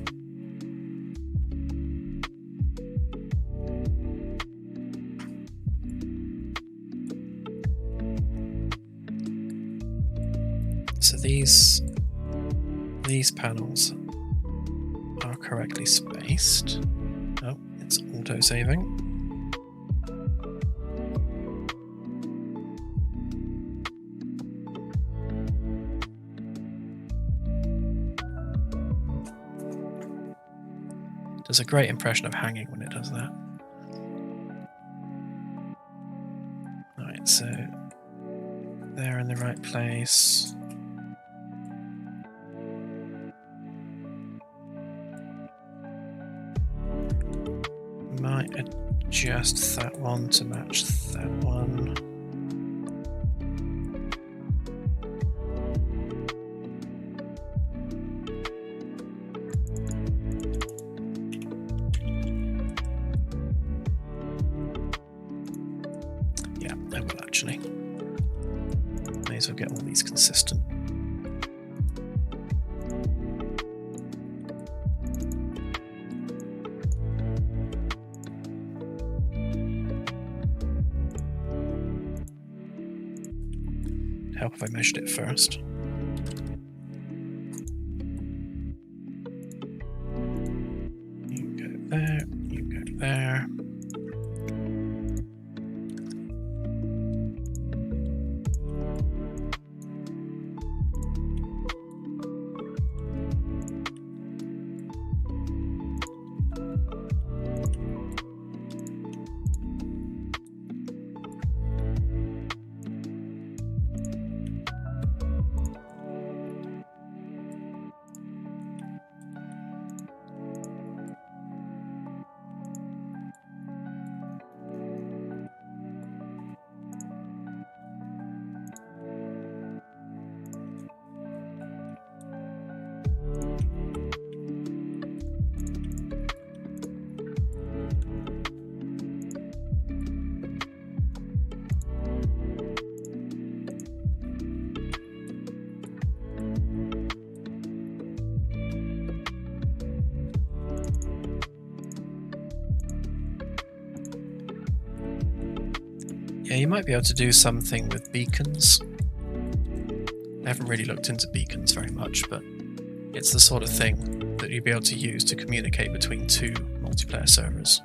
so these panels are correctly spaced. Oh, it's auto-saving. Does a great impression of hanging when it does that. Right, so they're in the right place. Might adjust that one to match that one. Yeah, I will actually. May as well get all these consistent. Help if I measured it first. You go there, you go there. Yeah, you might be able to do something with beacons. I haven't really looked into beacons very much, but it's the sort of thing that you'd be able to use to communicate between two multiplayer servers.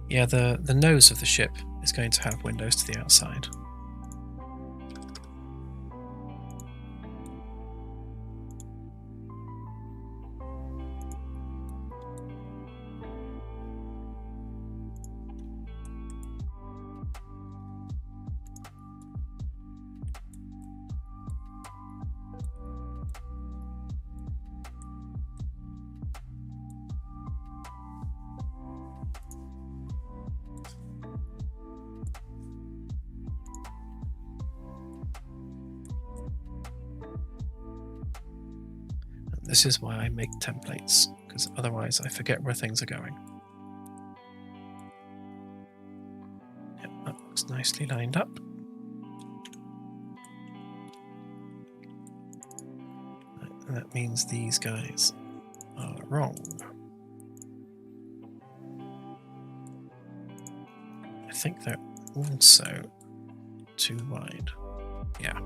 Yeah, the nose of the ship is going to have windows to the outside. This is why I make templates, because otherwise I forget where things are going. Yep, that looks nicely lined up. And that means these guys are wrong. I think they're also too wide. Yeah.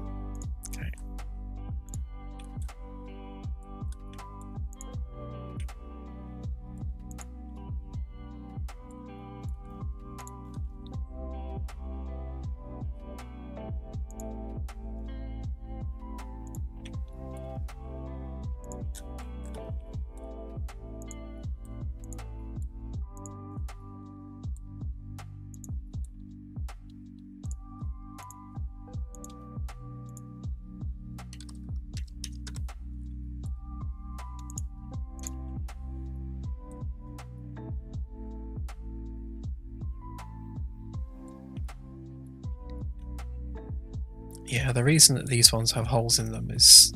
Yeah, the reason that these ones have holes in them is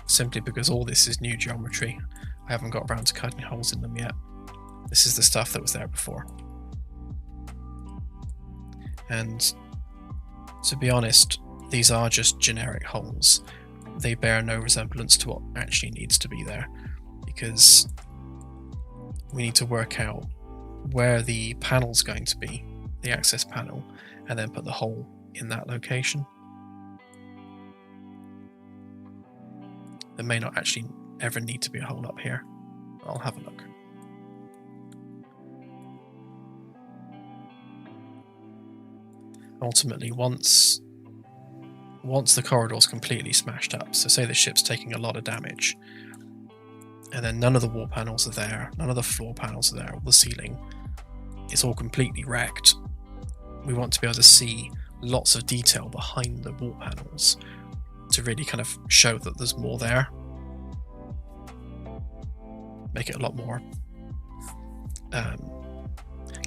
simply because all this is new geometry. I haven't got around to cutting holes in them yet. This is the stuff that was there before. And to be honest, these are just generic holes. They bear no resemblance to what actually needs to be there, because we need to work out where the panel's going to be, the access panel, and then put the hole in that location. There may not actually ever need to be a hole up here. I'll have a look. Ultimately, once the corridor's completely smashed up, so say the ship's taking a lot of damage, and then none of the wall panels are there, none of the floor panels are there, the ceiling, it's all completely wrecked. We want to be able to see lots of detail behind the wall panels to really kind of show that there's more there. Make it a lot more,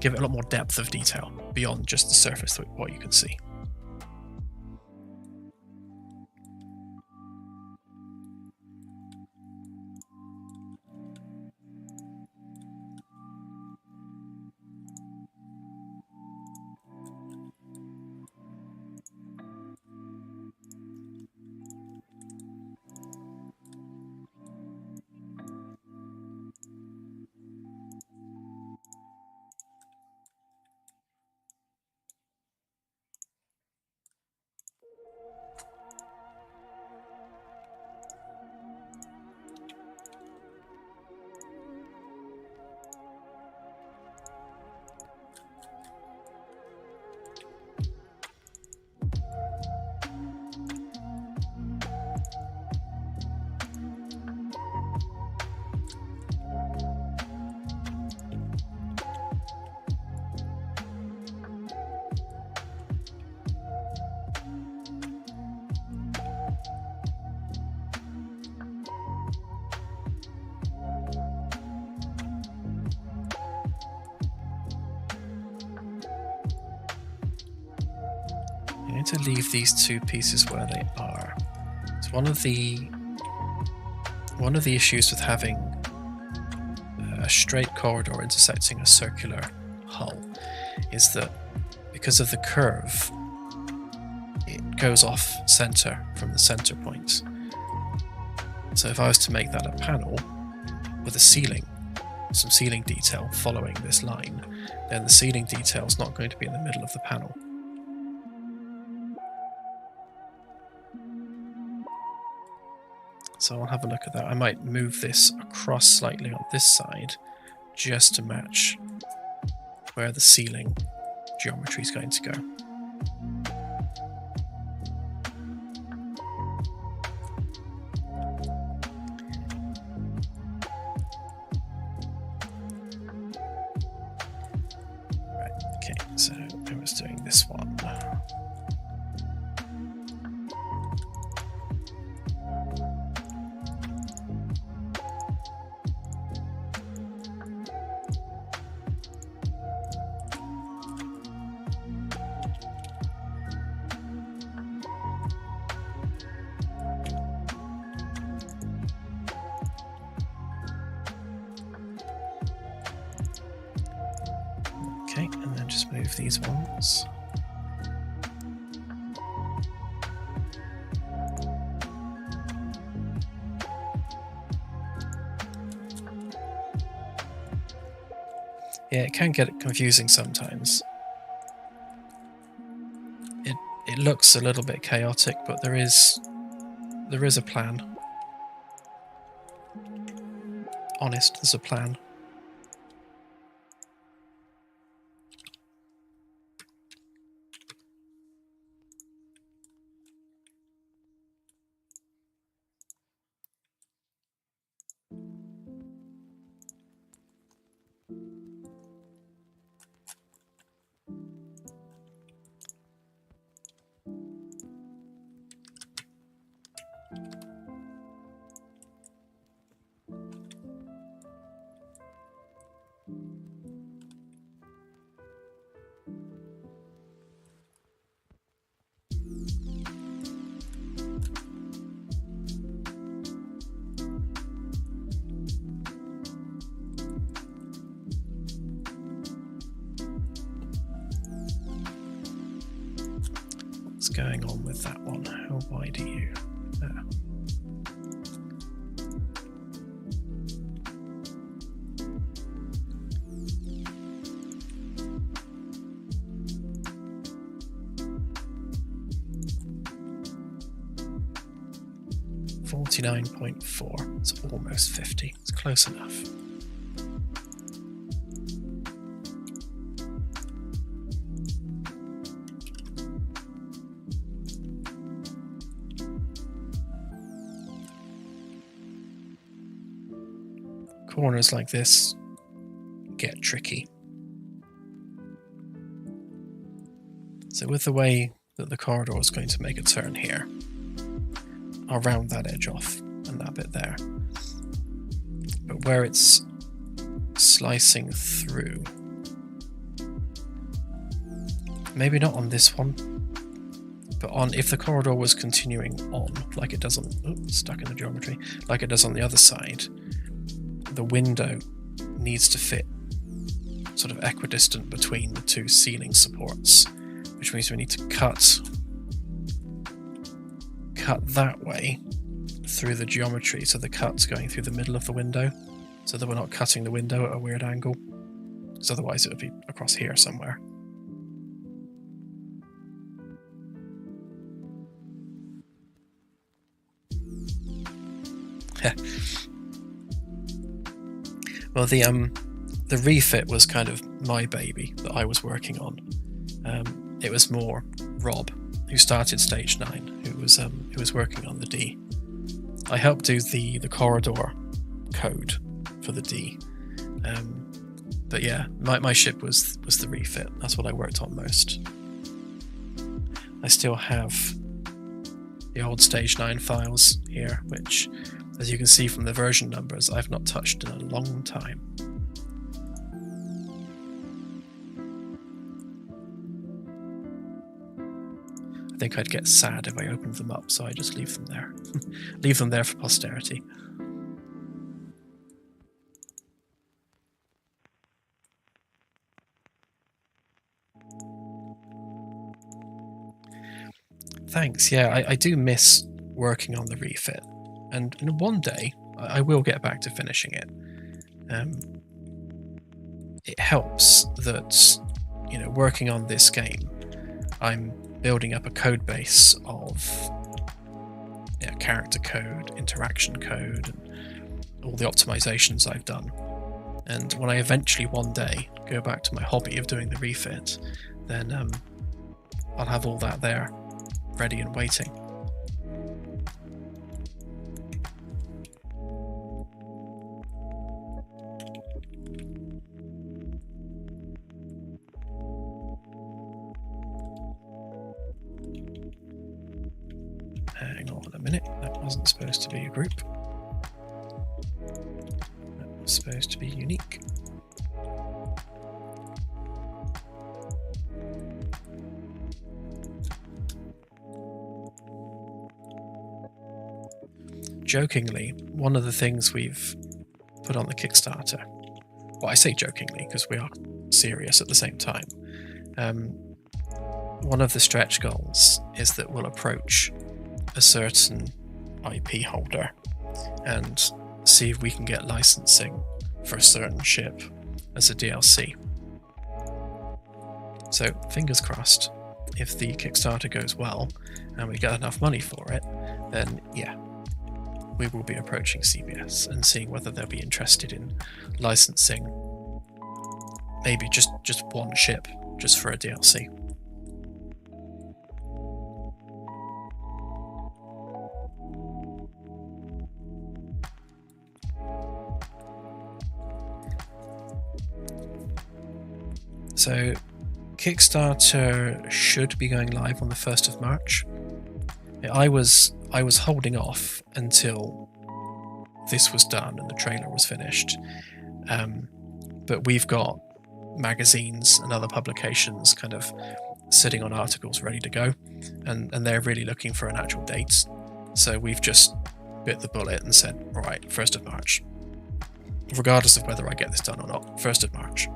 give it a lot more depth of detail beyond just the surface, what you can see. You need to leave these two pieces where they are. It's one of the issues with having a straight corridor intersecting a circular hull is that because of the curve, it goes off center from the center point. So if I was to make that a panel with a ceiling, some ceiling detail following this line, then the ceiling detail is not going to be in the middle of the panel. So I'll have a look at that. I might move this across slightly on this side just to match where the ceiling geometry is going to go. Right, okay, so I was doing this one. Okay, and then just move these ones. Yeah, it can get confusing sometimes. It looks a little bit chaotic, but there is a plan. Honest, there's a plan. going on with that one? How wide are you? There. $49.4. It's almost 50. It's close enough. Corners like this get tricky. So with the way that the corridor is going to make a turn here, I'll round that edge off and that bit there. But where it's slicing through, maybe not on this one, but on if the corridor was continuing on like it does on stuck in the geometry, like it does on the other side, the window needs to fit sort of equidistant between the two ceiling supports, which means we need to cut that way through the geometry, so the cut's going through the middle of the window, so that we're not cutting the window at a weird angle, because otherwise it would be across here somewhere. Well, the refit was kind of my baby that I was working on. It was more Rob, who started stage 9, who was working on the D. I helped do the corridor code for the D. But yeah, my ship was the refit. That's what I worked on most. I still have the old stage 9 files here, which, as you can see from the version numbers, I've not touched in a long time. I think I'd get sad if I opened them up, so I just leave them there. Leave them there for posterity. Thanks, yeah, I do miss working on the refit, and one day I will get back to finishing it. It helps that, you know, working on this game, I'm building up a code base of character code, interaction code, and all the optimizations I've done. And when I eventually one day go back to my hobby of doing the refit, then I'll have all that there, ready and waiting. Hang on a minute, that wasn't supposed to be a group. That was supposed to be unique. Jokingly, one of the things we've put on the Kickstarter, well, I say jokingly because we are serious at the same time, one of the stretch goals is that we'll approach a certain IP holder and see if we can get licensing for a certain ship as a DLC. So fingers crossed, if the Kickstarter goes well and we get enough money for it, then yeah, we will be approaching CBS and seeing whether they'll be interested in licensing maybe just one ship just for a DLC. So Kickstarter should be going live on the 1st of March. I was holding off until this was done and the trailer was finished. But we've got magazines and other publications kind of sitting on articles ready to go, and they're really looking for an actual date. So we've just bit the bullet and said, all right, 1st of March. Regardless of whether I get this done or not, 1st of March.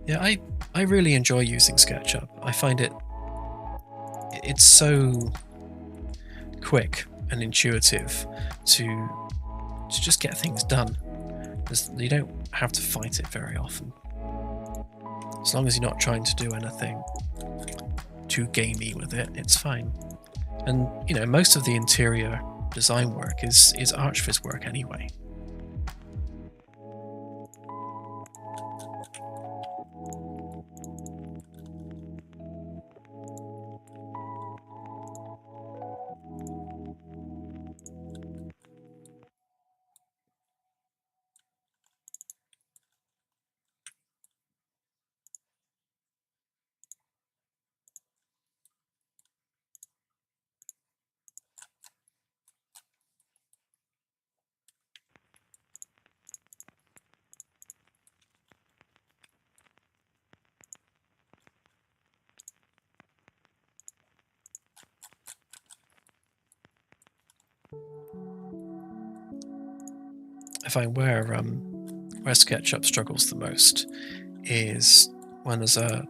Yeah, I really enjoy using SketchUp. I find it's so quick and intuitive to just get things done. You don't have to fight it very often. As long as you're not trying to do anything too gamey with it, it's fine. And you know, most of the interior design work is ArchViz work anyway. I find where SketchUp struggles the most is when there's a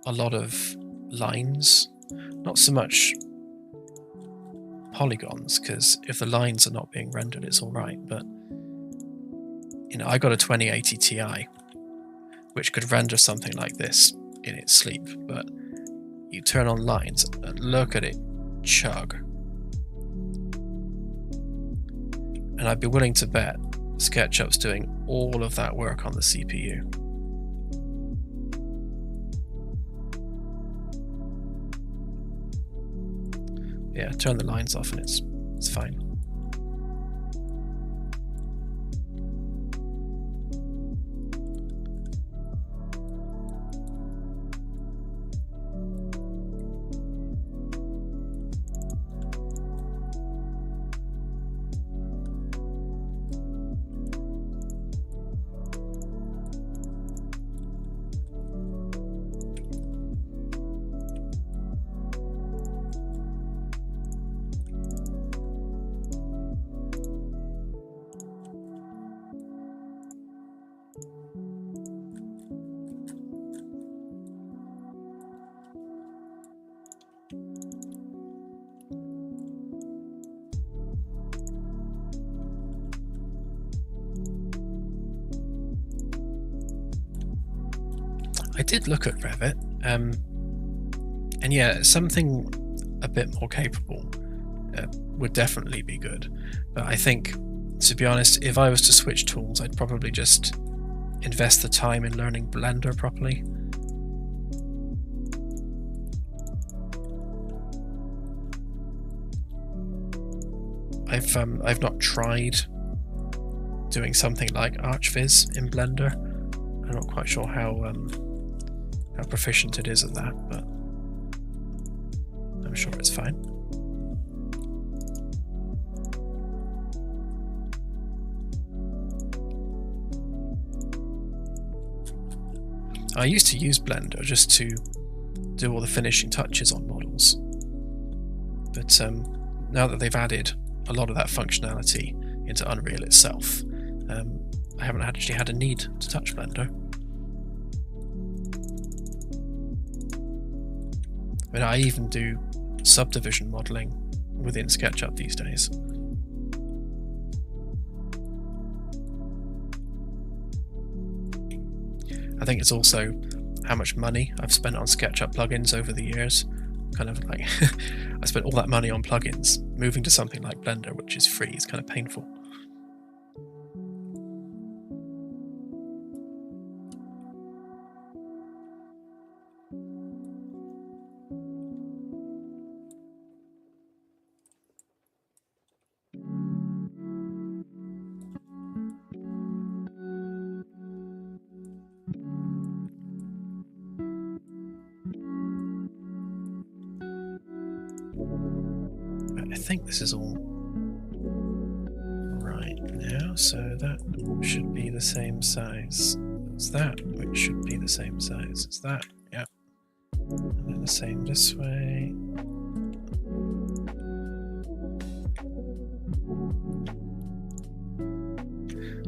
lot of lines, not so much polygons, because if the lines are not being rendered, it's all right. But you know, I got a 2080 Ti, which could render something like this in its sleep, but you turn on lines and look at it chug. And I'd be willing to bet SketchUp's doing all of that work on the CPU. Yeah, turn the lines off and it's fine. I did look at Revit, and yeah, something a bit more capable would definitely be good. But I think, to be honest, if I was to switch tools, I'd probably just invest the time in learning Blender properly. I've not tried doing something like ArchViz in Blender. I'm not quite sure how proficient it is at that, but I'm sure it's fine. I used to use Blender just to do all the finishing touches on models, but now that they've added a lot of that functionality into Unreal itself, I haven't actually had a need to touch Blender. I mean, I even do subdivision modeling within SketchUp these days. I think it's also how much money I've spent on SketchUp plugins over the years. Kind of like, I spent all that money on plugins. Moving to something like Blender, which is free, is kind of painful. I think this is all right now, so that should be the same size as that, which should be the same size as that, yeah. And then the same this way.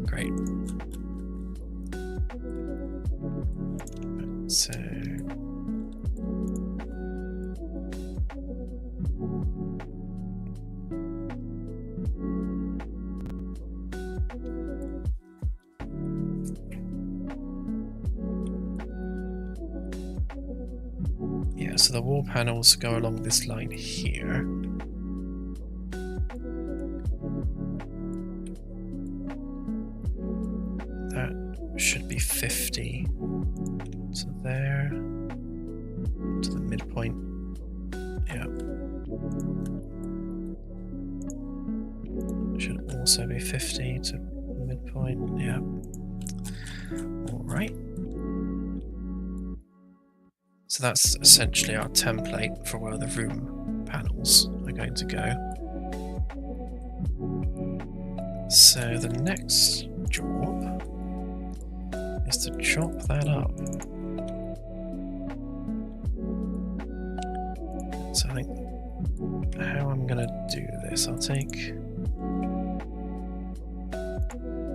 Great. So yeah, so the wall panels go along this line here. That should be 50. So there to the midpoint. Yeah. Should also be 50 to midpoint. Yeah. All right. So that's essentially our template for where the room panels are going to go. So the next job is to chop that up. So I think how I'm going to do this, I'll take...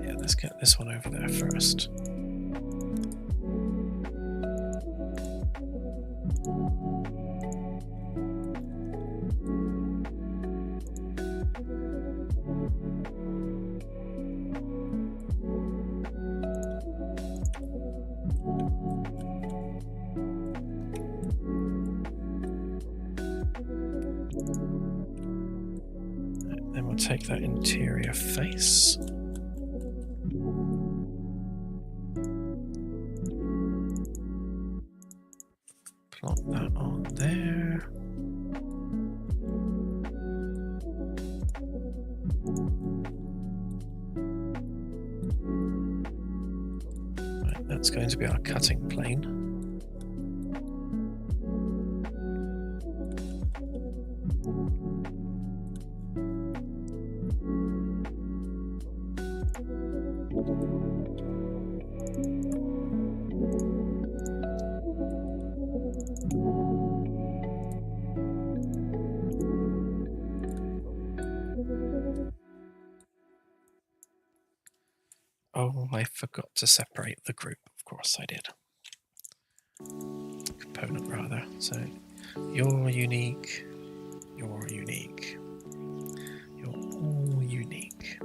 Yeah, let's get this one over there first. Then we'll take that interior face. Plot that on there. Right, that's going to be our cutting plane. Oh, I forgot to separate the group. Of course I did. Component, rather. So, you're unique. You're unique. You're all unique.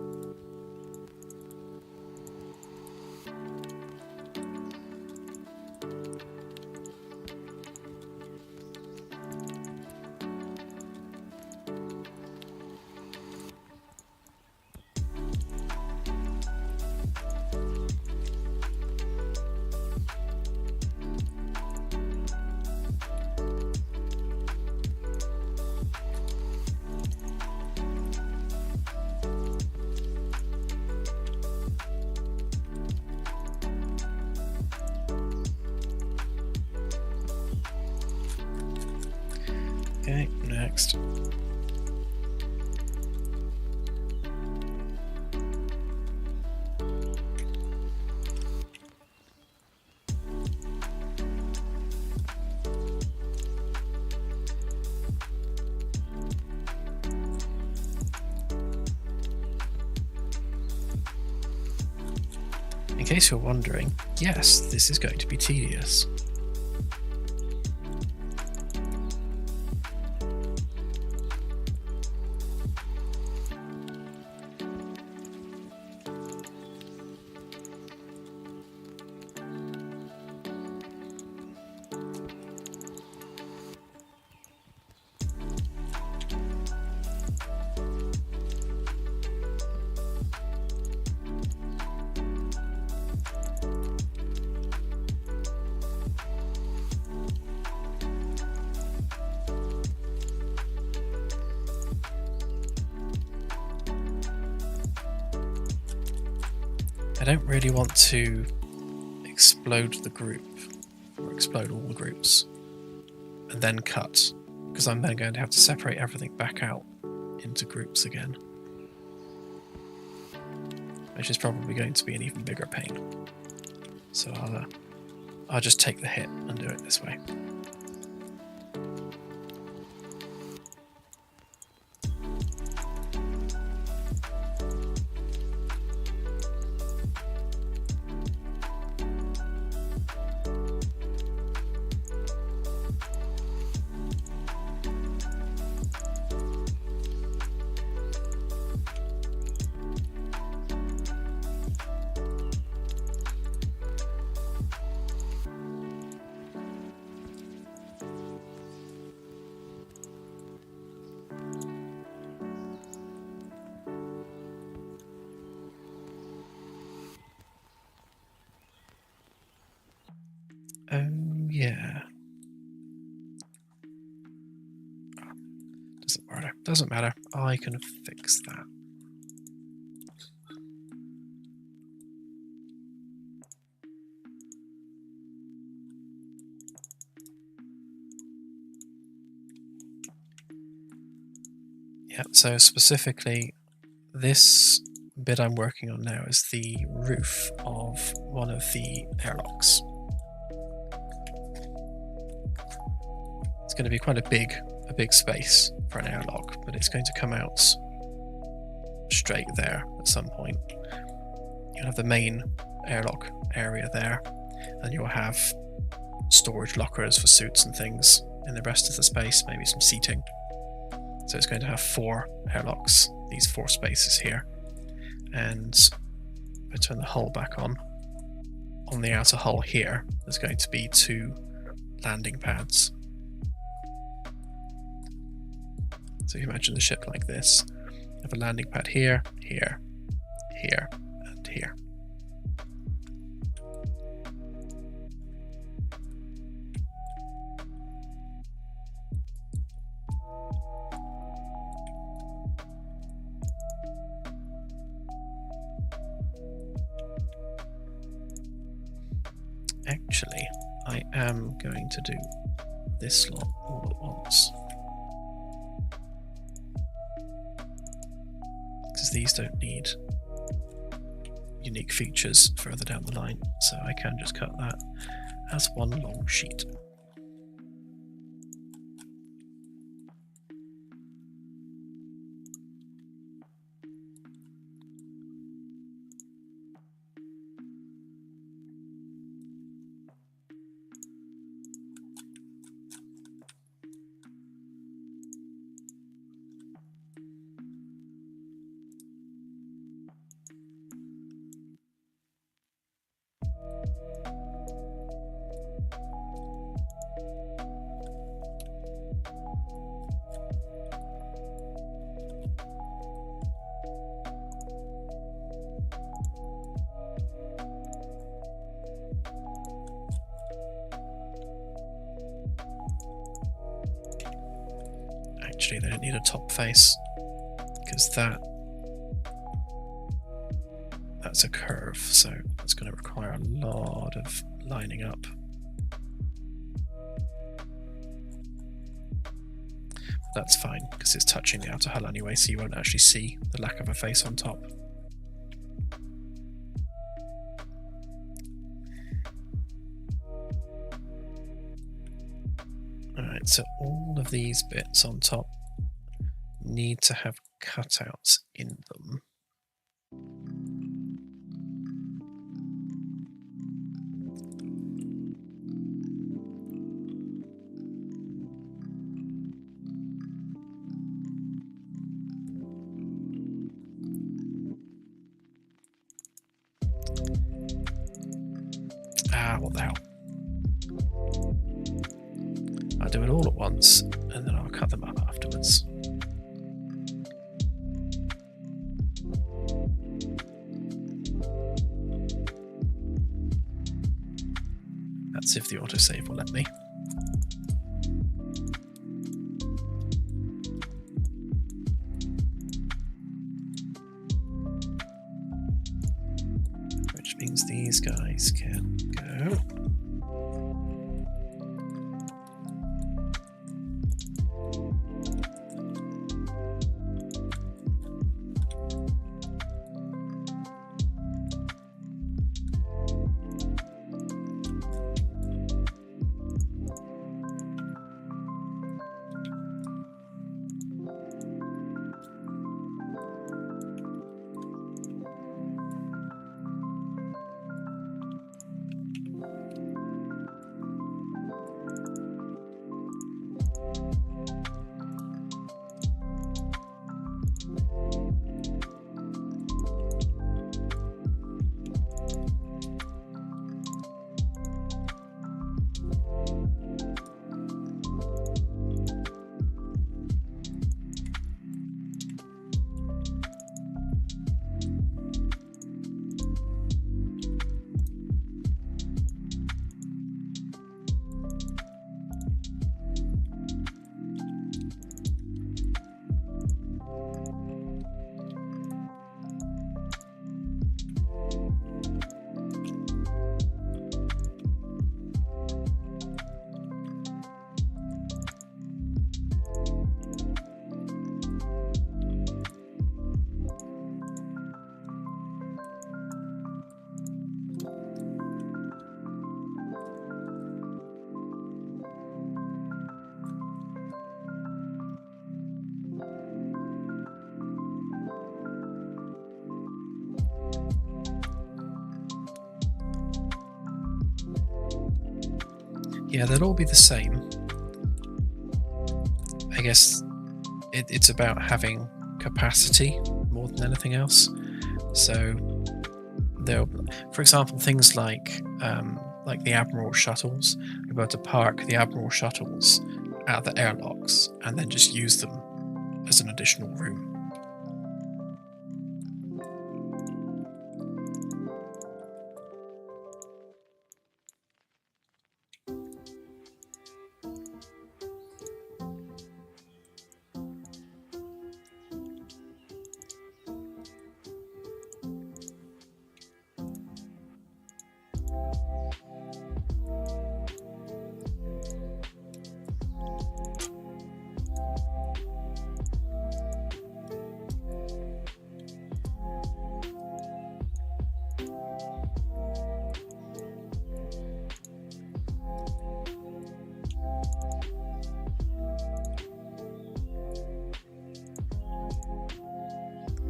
Okay, next. In case you're wondering, yes, this is going to be tedious. I don't really want to explode the group, or explode all the groups, and then cut, because I'm then going to have to separate everything back out into groups again, which is probably going to be an even bigger pain. So I'll just take the hit and do it this way. Yeah. Doesn't matter. Doesn't matter. I can fix that. Yeah, so specifically, this bit I'm working on now is the roof of one of the airlocks. It's going to be quite a big space for an airlock, but it's going to come out straight there at some point. You'll have the main airlock area there, and you'll have storage lockers for suits and things in the rest of the space, maybe some seating. So it's going to have 4 airlocks, these 4 spaces here. And if I turn the hull back on the outer hull here, there's going to be 2 landing pads. So if you imagine the ship like this, you have a landing pad here, here, here, and here. Actually, I am going to do this lot all at once. Because these don't need unique features further down the line, so I can just cut that as one long sheet. Actually, they don't need a top face, because that's a curve, so it's going to require a lot of lining up. That's fine, because it's touching the outer hull anyway, so you won't actually see the lack of a face on top. Alright, so all of these bits on top need to have cutouts in them. What the hell? I'll do it all at once, and then I'll cut them up afterwards. That's if the autosave will let me. Which means these guys can go. Yeah, they'll all be the same. I guess it's about having capacity more than anything else. So they'll, for example, things like the Admiral shuttles. You're able to park the Admiral shuttles at the airlocks and then just use them as an additional room.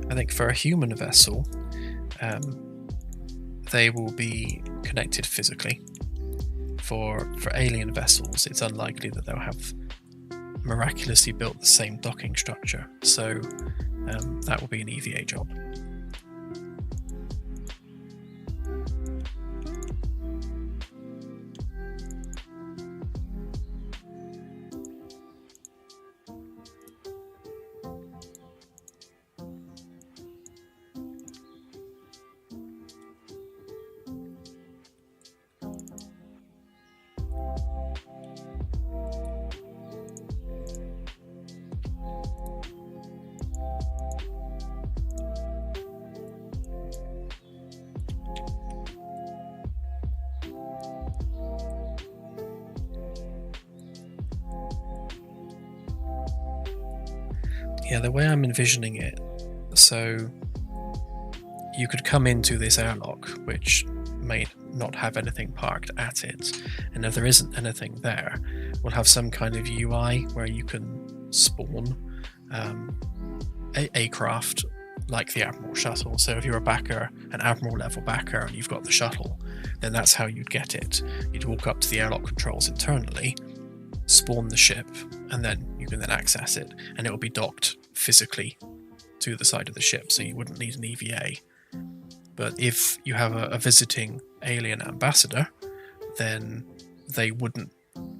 I think for a human vessel, they will be connected physically. For alien vessels, it's unlikely that they'll have miraculously built the same docking structure, so that will be an EVA job. Yeah, the way I'm envisioning it, so you could come into this airlock, which may not have anything parked at it, and if there isn't anything there, we'll have some kind of UI where you can spawn a craft like the Admiral shuttle. So if you're a backer, an Admiral level backer, and you've got the shuttle, then that's how you'd get it. You'd walk up to the airlock controls internally, spawn the ship, and then you can then access it, and it will be docked physically to the side of the ship, so you wouldn't need an EVA. But if you have a visiting alien ambassador, then they wouldn't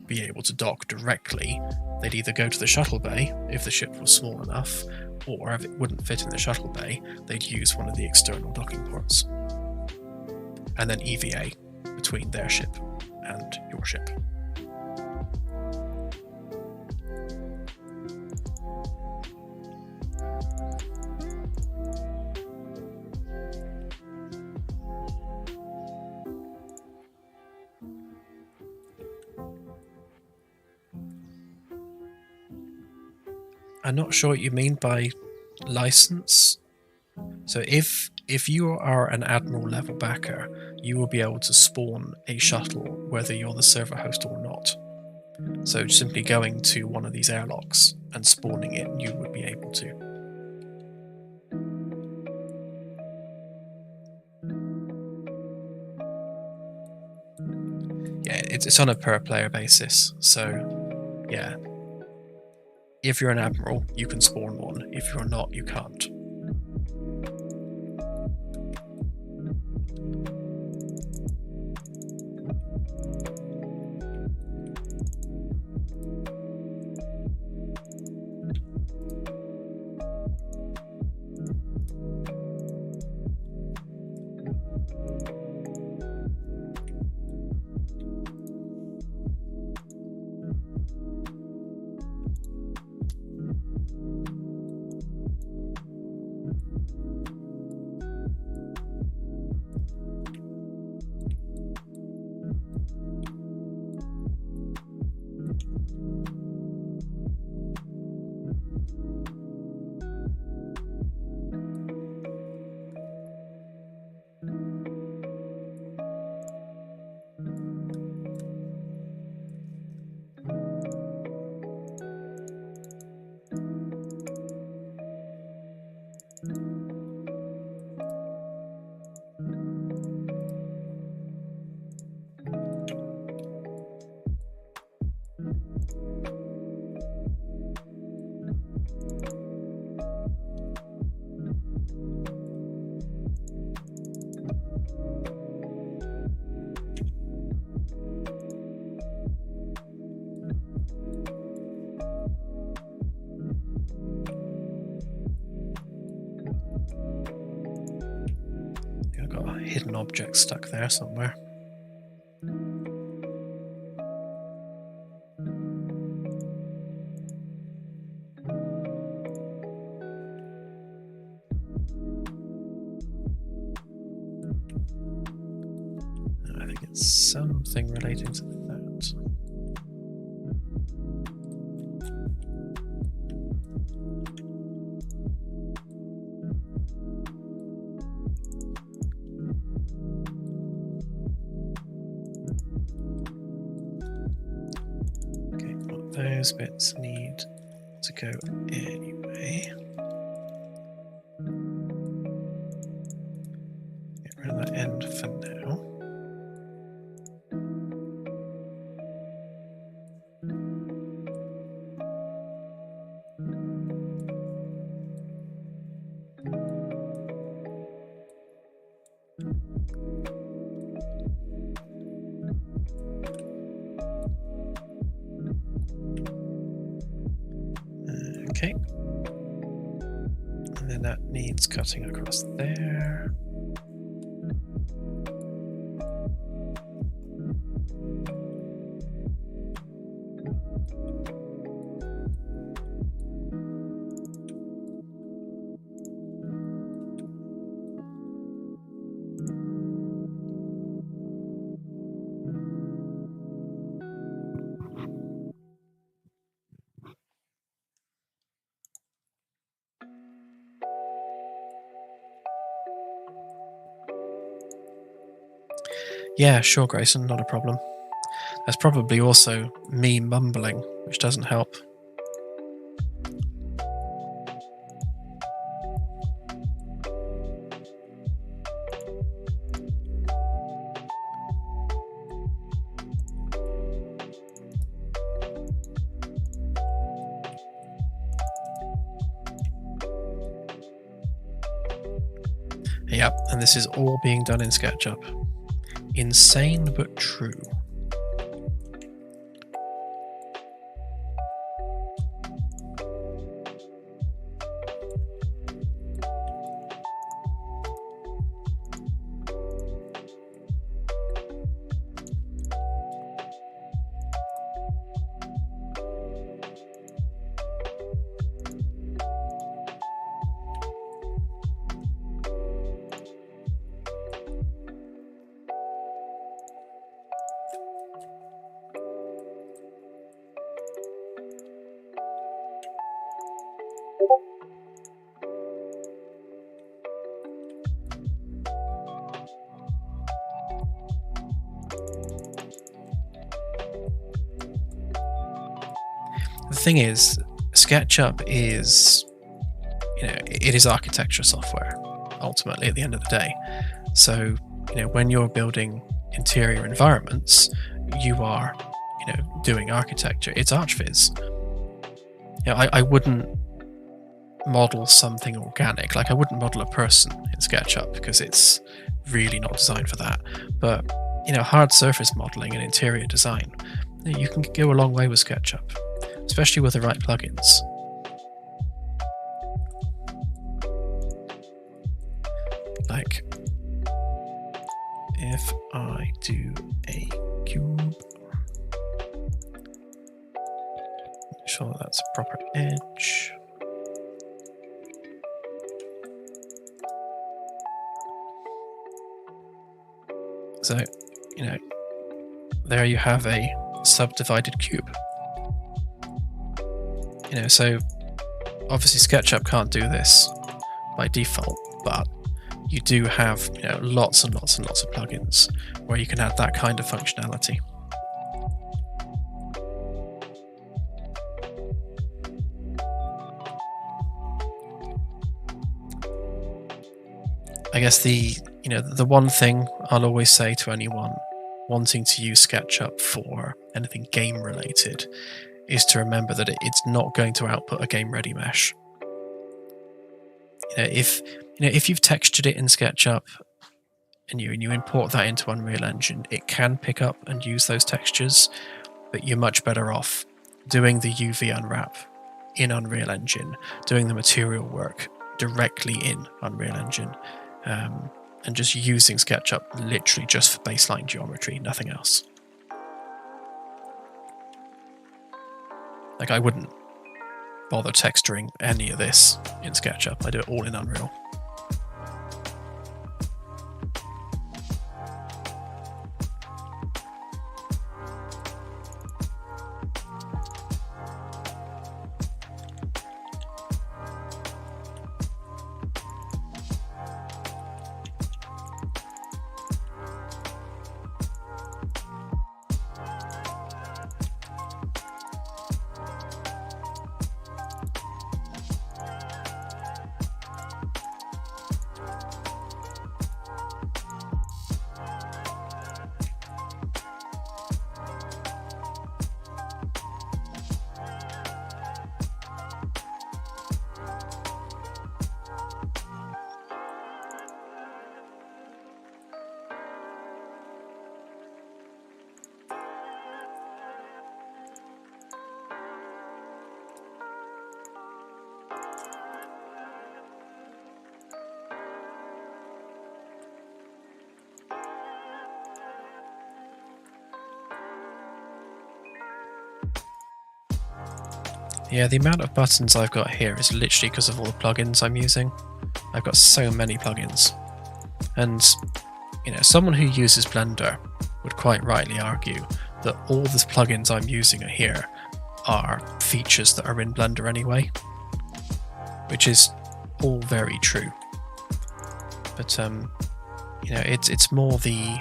be able to dock directly. They'd either go to the shuttle bay if the ship was small enough, or if it wouldn't fit in the shuttle bay, they'd use one of the external docking ports, and then EVA between their ship and your ship. I'm not sure what you mean by license. So if you are an Admiral level backer, you will be able to spawn a shuttle whether you're the server host or not. So simply going to one of these airlocks and spawning it, you would be able to. Yeah, it's on a per player basis. So yeah, if you're an Admiral, you can spawn one. If you're not, you can't. hidden object stuck there somewhere. I think it's something relating to that. Those bits need to go anyway. Get rid of that end for now. Okay. And then that needs cutting across there. Yeah, sure, Grayson, not a problem. That's probably also me mumbling, which doesn't help. Yep, and this is all being done in SketchUp. Insane but true. The thing is, SketchUp is, it is architecture software, ultimately, at the end of the day. So, when you're building interior environments, you are, doing architecture. It's ArchViz. I wouldn't model something organic. Like, I wouldn't model a person in SketchUp because it's really not designed for that. But, hard surface modeling and interior design, you can go a long way with SketchUp, especially with the right plugins. Like, if I do a cube, make sure that's a proper edge. So, there you have a subdivided cube. So obviously SketchUp can't do this by default, but you do have lots and lots and lots of plugins where you can add that kind of functionality. I guess the one thing I'll always say to anyone wanting to use SketchUp for anything game related is to remember that it's not going to output a game ready mesh. If you've textured it in SketchUp and you import that into Unreal Engine, it can pick up and use those textures, but you're much better off doing the UV unwrap in Unreal Engine, doing the material work directly in Unreal Engine, and and just using SketchUp literally just for baseline geometry, nothing else. Like, I wouldn't bother texturing any of this in SketchUp. I do it all in Unreal. Yeah, the amount of buttons I've got here is literally because of all the plugins I'm using. I've got so many plugins. And, you know, someone who uses Blender would quite rightly argue that all the plugins I'm using here are features that are in Blender anyway, which is all very true. But, you know, it's more the,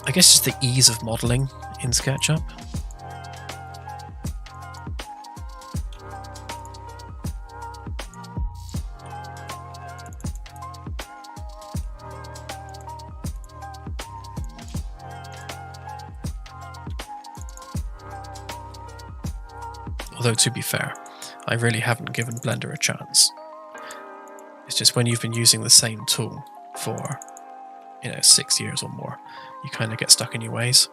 I guess, just the ease of modeling in SketchUp. Although, to be fair, I really haven't given Blender a chance. It's just when you've been using the same tool for, you know, 6 years or more, you kind of get stuck in your ways.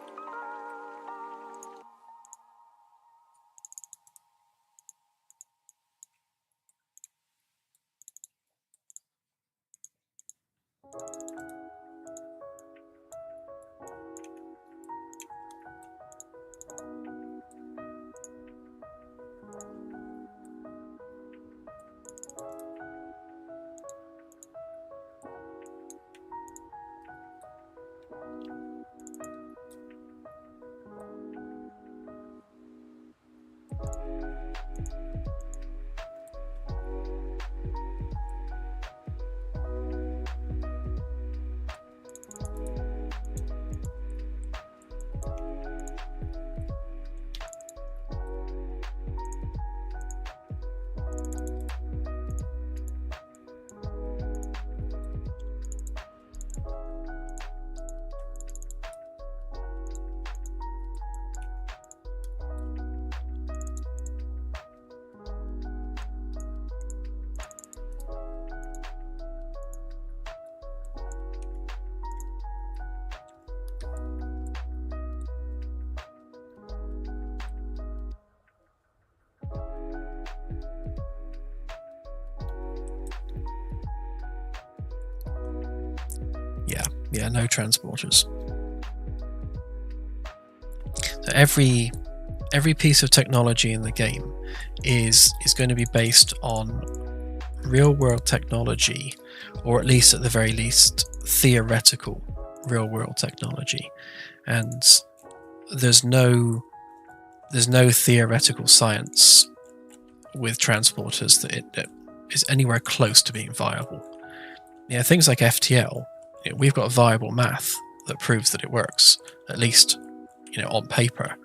Yeah, no transporters. So every piece of technology in the game is going to be based on real world technology, or at least at the very least theoretical real world technology. And there's no theoretical science with transporters that is anywhere close to being viable. Yeah, things like FTL, you know, we've got viable math that proves that it works, at least, you know, on paper.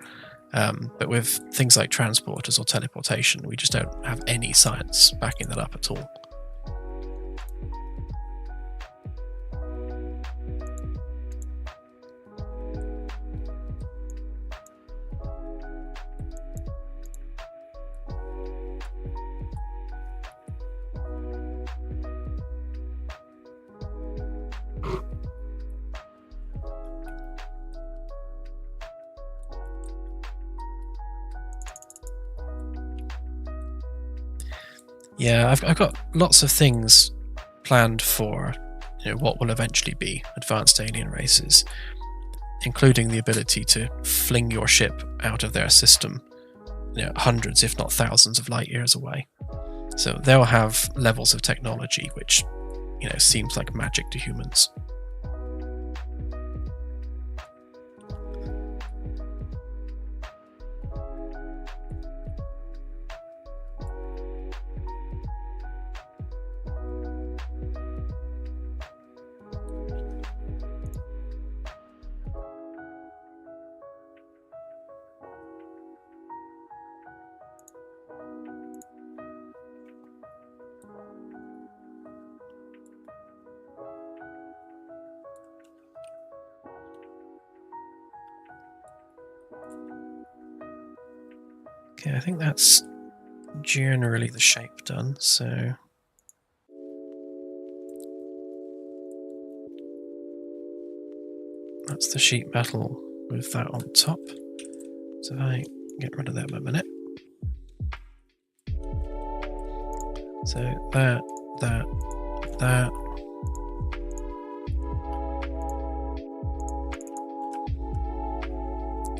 But with things like transporters or teleportation, we just don't have any science backing that up at all. Yeah, I've got lots of things planned for, what will eventually be advanced alien races, including the ability to fling your ship out of their system, hundreds, if not thousands, of light years away. So they'll have levels of technology which, seems like magic to humans. Okay, I think that's generally the shape done, so that's the sheet metal with that on top. So if I get rid of them a minute. So that.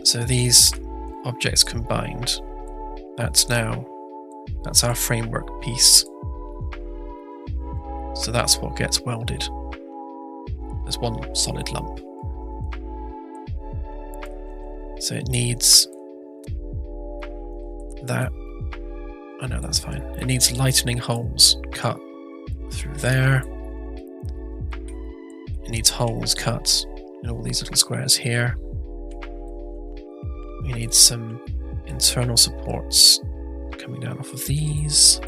So these objects combined, that's our framework piece. So that's what gets welded as one solid lump. So it needs that. Oh no, that's fine. It needs lightning holes cut through there. It needs holes cut in all these little squares here. We need some internal supports coming down off of these.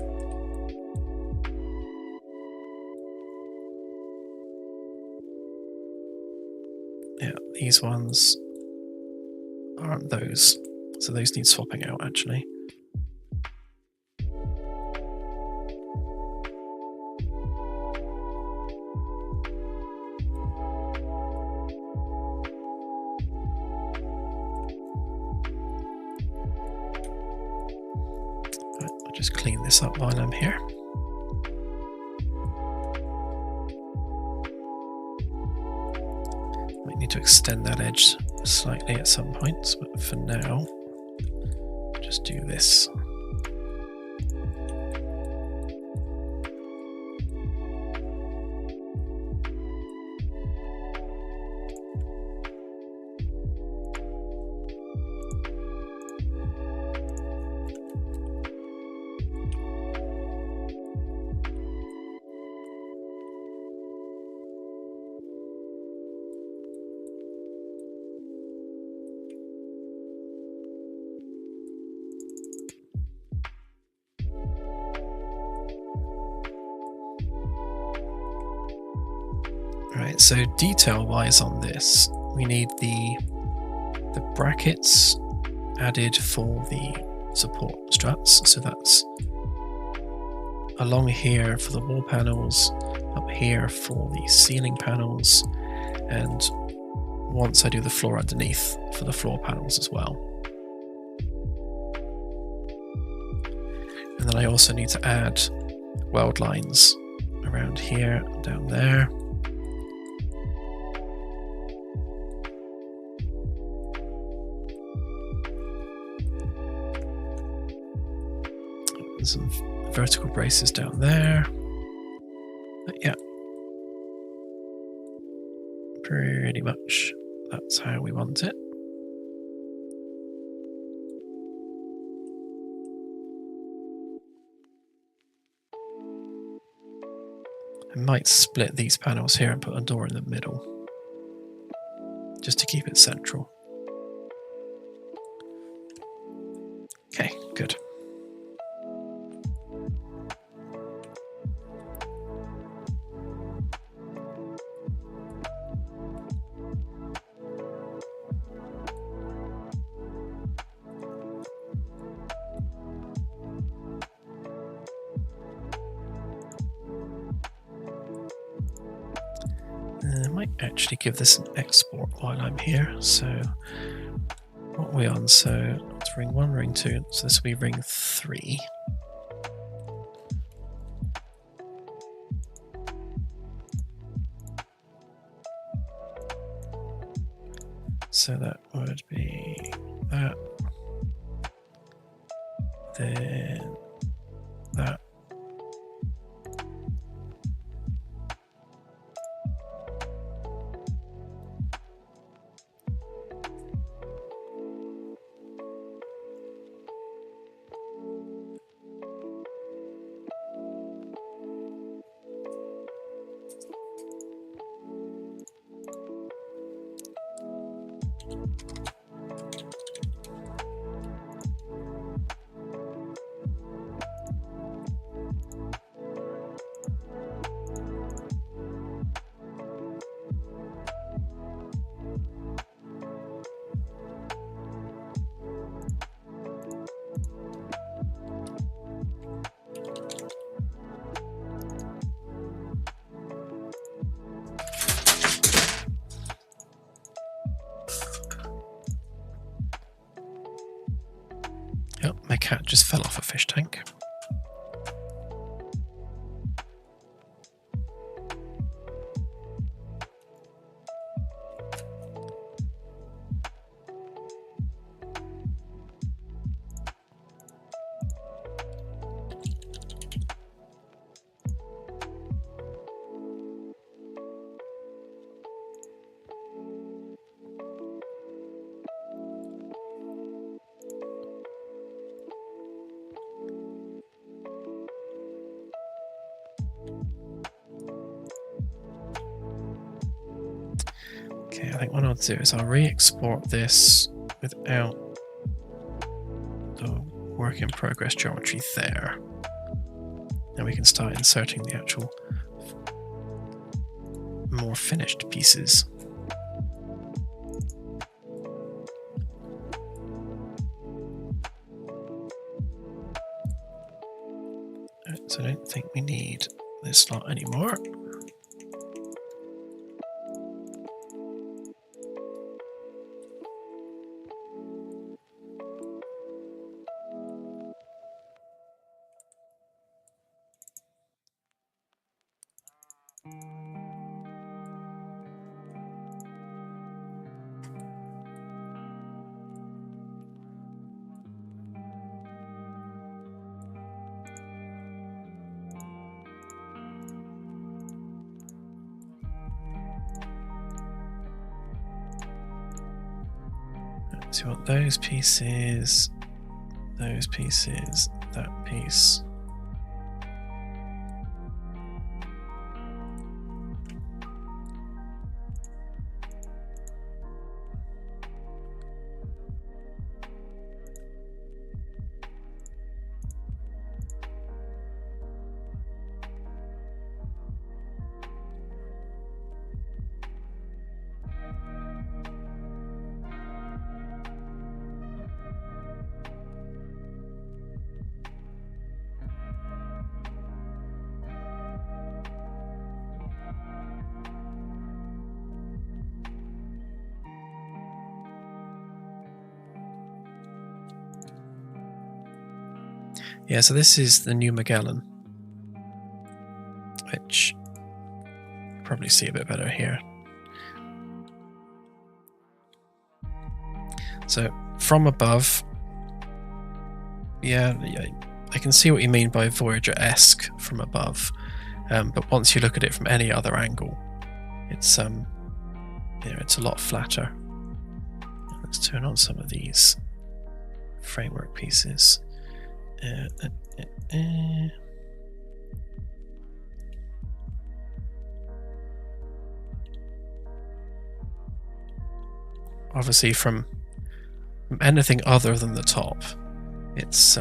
Yeah, these ones aren't those. So those need swapping out actually. Just clean this up while I'm here. Might need to extend that edge slightly at some points, but for now, just do this. Right, so detail-wise on this, we need the brackets added for the support struts. So that's along here for the wall panels, up here for the ceiling panels, and once I do the floor underneath for the floor panels as well. And then I also need to add weld lines around here, down there. Some vertical braces down there. But yeah, pretty much that's how we want it. I might split these panels here and put a door in the middle, just to keep it central. Okay, good. I might actually give this an export while I'm here. So what are we on? So it's ring 1, ring 2. So this will be ring 3. So that would be that, then that. Oh, my cat just fell off a fish tank. Okay, I think what I'll do is I'll re-export this without the work in progress geometry there. And we can start inserting the actual more finished pieces. So I don't think we need this slot anymore. So you want those pieces, that piece. Yeah, so this is the New Magellan, which you probably see a bit better here. So from above, yeah, I can see what you mean by Voyager-esque from above, but once you look at it from any other angle, it's it's a lot flatter. Let's turn on some of these framework pieces. Obviously, from anything other than the top, it's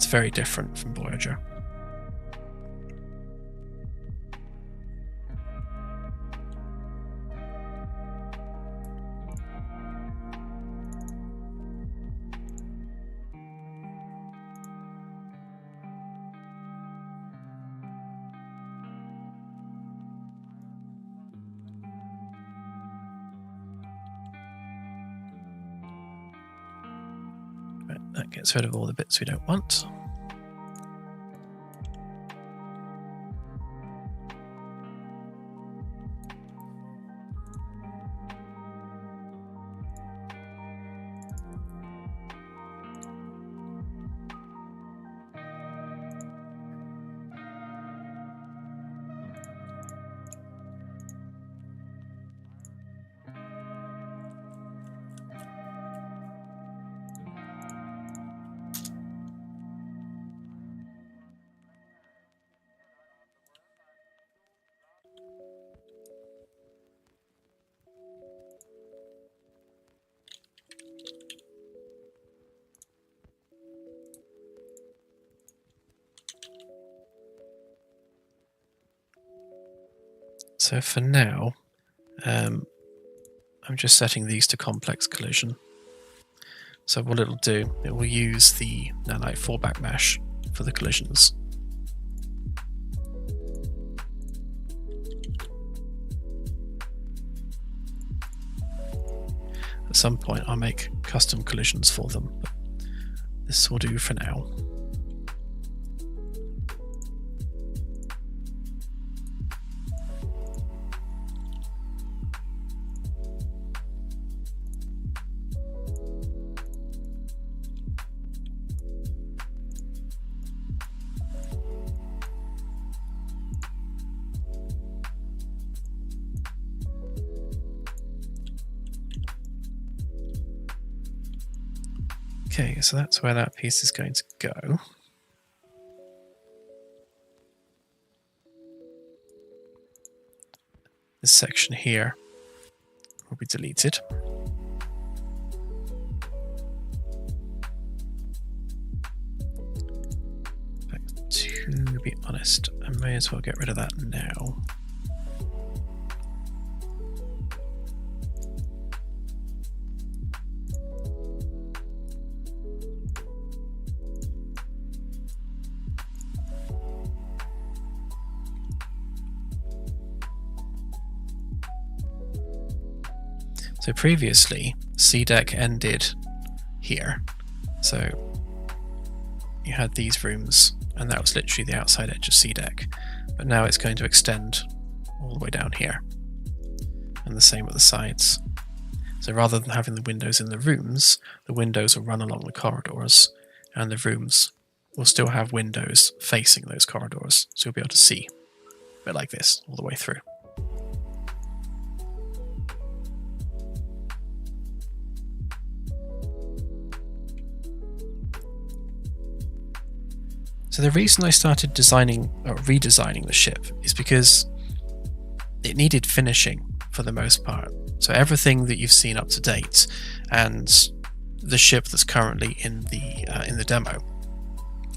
very different from Voyager. That gets rid of all the bits we don't want. So for now, I'm just setting these to complex collision. So what it'll do, it will use the nanite fallback mesh for the collisions. At some point I'll make custom collisions for them, but this will do for now. Okay, so that's where that piece is going to go. This section here will be deleted. But to be honest, I may as well get rid of that now. So previously, C-Deck ended here. So you had these rooms, and that was literally the outside edge of C-Deck. But now it's going to extend all the way down here. And the same with the sides. So rather than having the windows in the rooms, the windows will run along the corridors, and the rooms will still have windows facing those corridors. So you'll be able to see a bit like this all the way through. So the reason I started redesigning the ship is because it needed finishing for the most part. So everything that you've seen up to date and the ship that's currently in the demo,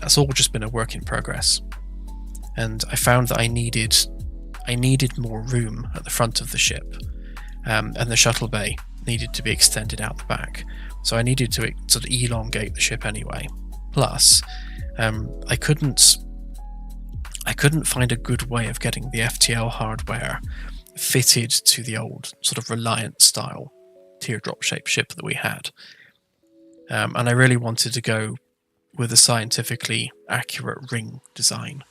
that's all just been a work in progress. And I found that I needed more room at the front of the ship, and the shuttle bay needed to be extended out the back. So I needed to sort of elongate the ship anyway. Plus, I couldn't find a good way of getting the FTL hardware fitted to the old sort of Reliant style teardrop shaped ship that we had. And I really wanted to go with a scientifically accurate ring design.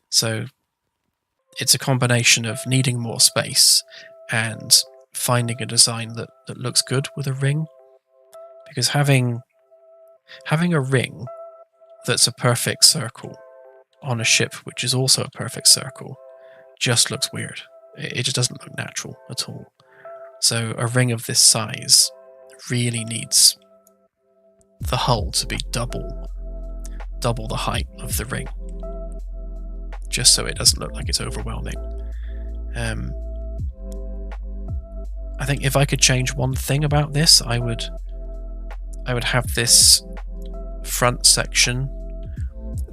So it's a combination of needing more space and finding a design that looks good with a ring. Because having a ring that's a perfect circle on a ship which is also a perfect circle just looks weird. It just doesn't look natural at all. So a ring of this size really needs the hull to be double the height of the ring, just so it doesn't look like it's overwhelming. I think if I could change one thing about this, I would have this front section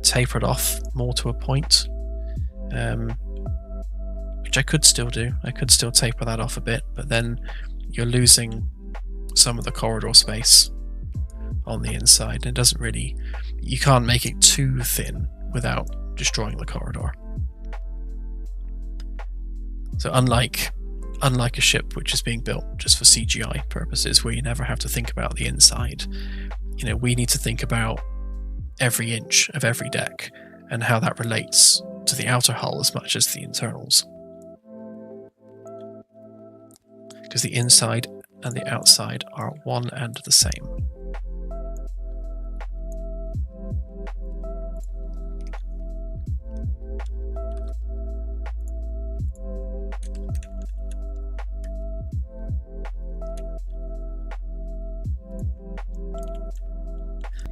tapered off more to a point, which I could still do. I could still taper that off a bit, but then you're losing some of the corridor space on the inside. It doesn't really, you can't make it too thin without destroying the corridor. So unlike a ship which is being built just for CGI purposes, where you never have to think about the inside, we need to think about every inch of every deck and how that relates to the outer hull as much as the internals. Because the inside and the outside are one and the same.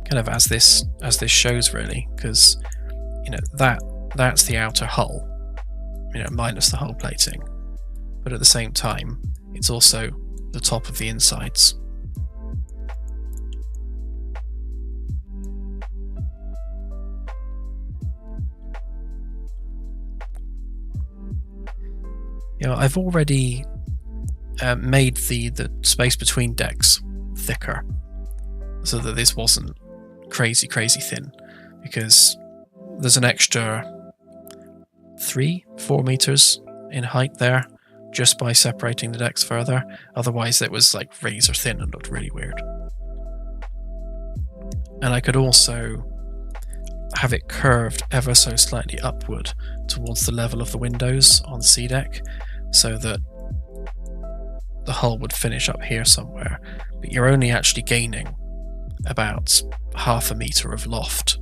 Kind of as this shows, really, because that's the outer hull, minus the hull plating, but at the same time it's also the top of the insides. I've already made the space between decks thicker, so that this wasn't crazy thin, because there's an extra 3-4 meters in height there just by separating the decks further. Otherwise it was like razor thin and looked really weird. And I could also have it curved ever so slightly upward towards the level of the windows on C deck, so that the hull would finish up here somewhere, but you're only actually gaining about half a meter of loft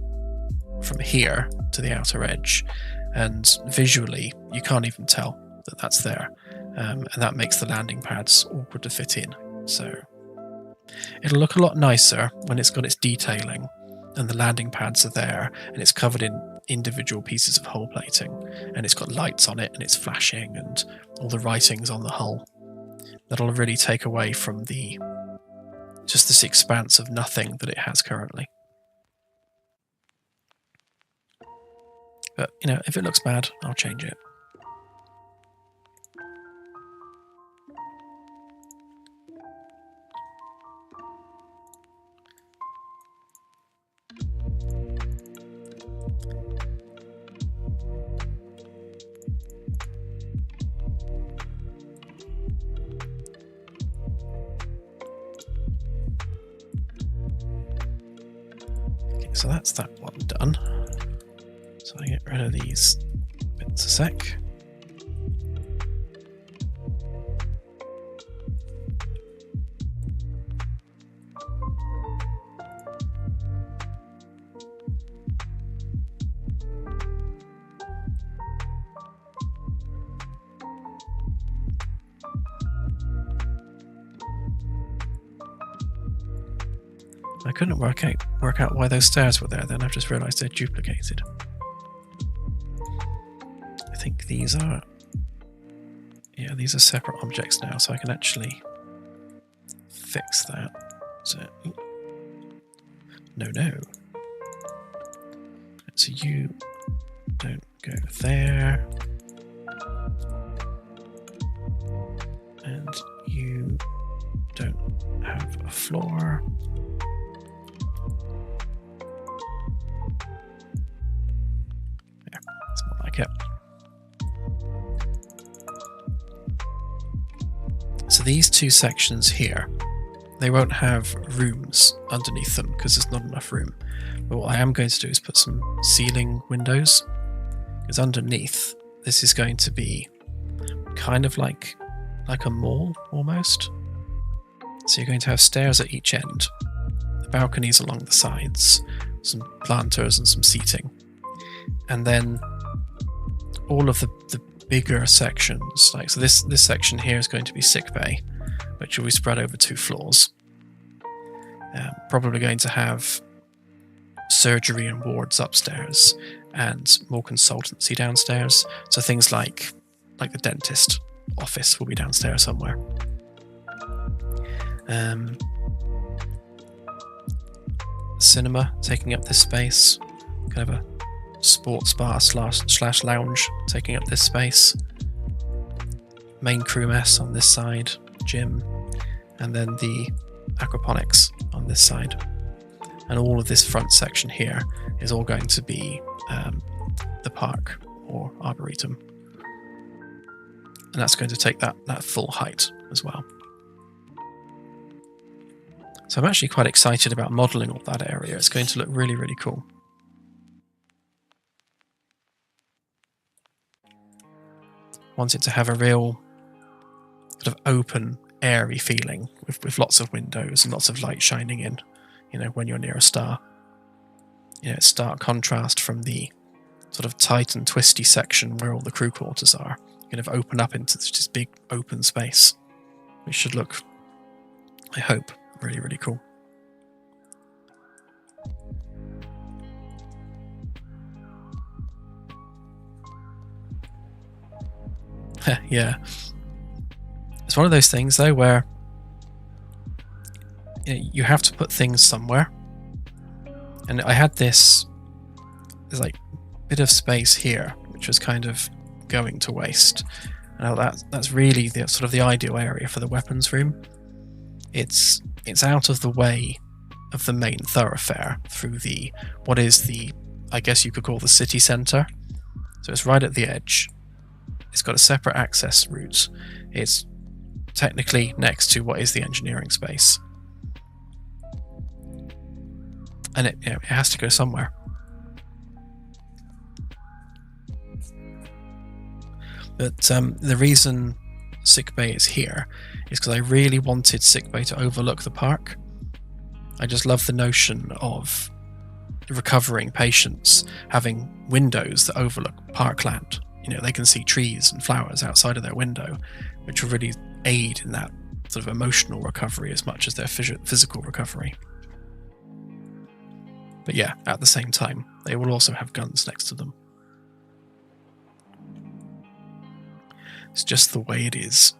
from here to the outer edge, and visually you can't even tell that that's there, and that makes the landing pads awkward to fit in. So it'll look a lot nicer when it's got its detailing and the landing pads are there and it's covered in individual pieces of hull plating and it's got lights on it and it's flashing and all the writings on the hull. That'll really take away from just this expanse of nothing that it has currently. But, if it looks bad, I'll change it. So that's that one done. So I get rid of these bits a sec. I couldn't work out why those stairs were there then. I've just realised they're duplicated. I think these are... yeah, these are separate objects now, so I can actually fix that. So... no. So you don't go there. And you don't have a floor. Yep. So these two sections here, they won't have rooms underneath them because there's not enough room. But what I am going to do is put some ceiling windows, because underneath this is going to be kind of like a mall almost. So you're going to have stairs at each end, the balconies along the sides, some planters and some seating, and then all of the bigger sections, like so this section here is going to be sick bay, which will be spread over 2 floors. Probably going to have surgery and wards upstairs and more consultancy downstairs. So things like the dentist office will be downstairs somewhere. Cinema taking up this space, kind of a sports bar slash lounge taking up this space. Main crew mess on this side, gym, and then the aquaponics on this side. And all of this front section here is all going to be the park or arboretum. And that's going to take that full height as well. So I'm actually quite excited about modelling all that area. It's going to look really, really cool. Want it to have a real sort of open, airy feeling with lots of windows and lots of light shining in, when you're near a star. It's stark contrast from the sort of tight and twisty section where all the crew quarters are. Kind of open up into this big open space, which should look, I hope, really, really cool. Yeah. It's one of those things, though, where you have to put things somewhere. And I had there's like bit of space here, which was kind of going to waste. Now that's really the sort of the ideal area for the weapons room. It's out of the way of the main thoroughfare through what is the, I guess you could call the city centre. So it's right at the edge. It's got a separate access route. It's technically next to what is the engineering space. And it has to go somewhere. But the reason sickbay is here is because I really wanted sickbay to overlook the park. I just love the notion of recovering patients having windows that overlook parkland. They can see trees and flowers outside of their window, which will really aid in that sort of emotional recovery as much as their physical recovery. But yeah, at the same time, they will also have guns next to them. It's just the way it is.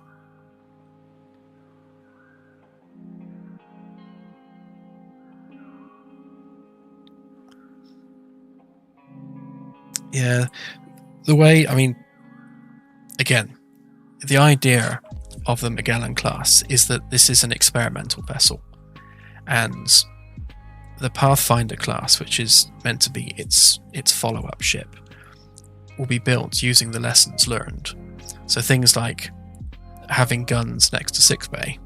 Yeah, the way, again, the idea of the Magellan class is that this is an experimental vessel, and the Pathfinder class, which is meant to be its follow-up ship, will be built using the lessons learned. So things like having guns next to sickbay,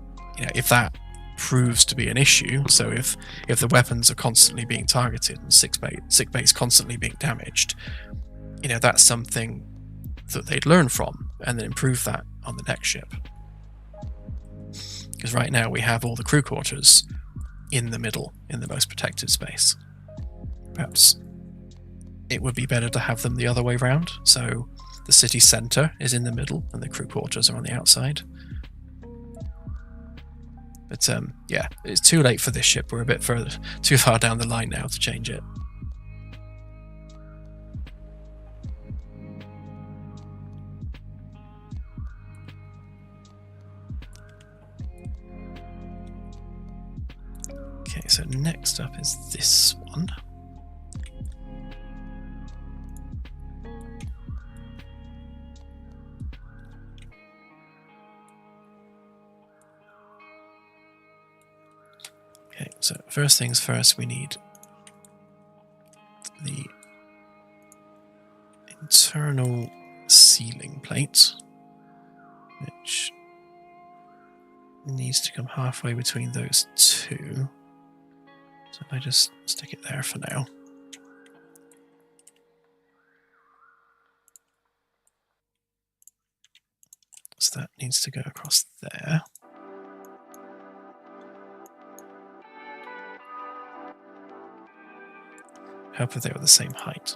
if that proves to be an issue, so if the weapons are constantly being targeted and sickbay is constantly being damaged, that's something that they'd learn from and then improve that on the next ship. Because right now we have all the crew quarters in the middle, in the most protected space. Perhaps it would be better to have them the other way round, so the city centre is in the middle and the crew quarters are on the outside. But yeah, it's too late for this ship. We're a bit too far down the line now to change it. Okay, so next up is this one. Okay, so first things first, we need the internal ceiling plate, which needs to come halfway between those two. So if I just stick it there for now. So that needs to go across there. Hope if they were the same height.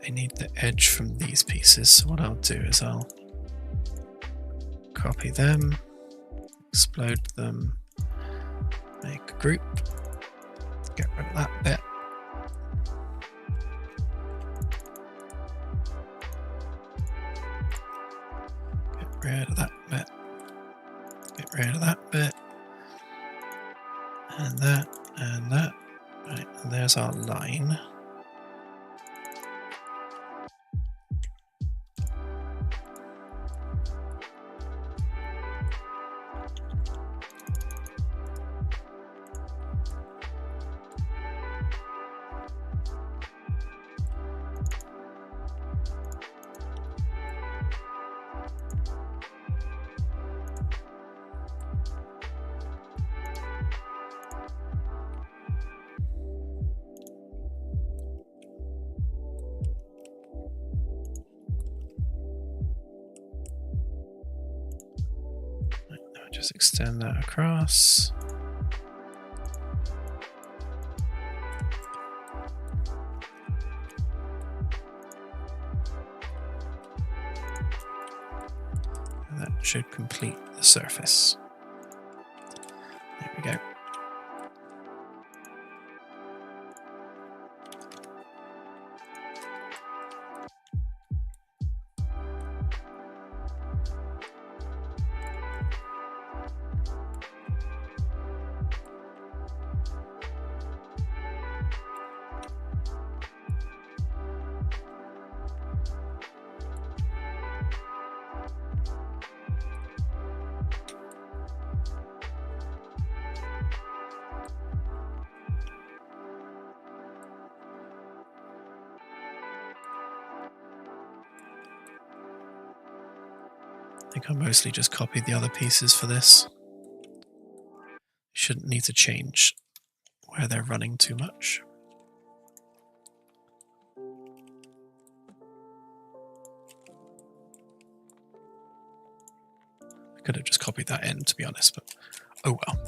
I need the edge from these pieces, so what I'll do is I'll copy them, explode them, make a group, get rid of that bit. Get rid of that bit. Get rid of that bit. And that, and that. Right, and there's our line. Just extend that across. that should complete the surface. There we go. I think I'll mostly just copy the other pieces for this. Shouldn't need to change where they're running too much. I could have just copied that end, to be honest, but oh well.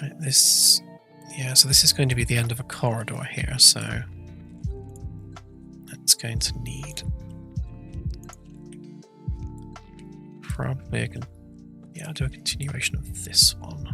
Right, this is going to be the end of a corridor here, so it's going to need probably I'll do a continuation of this one.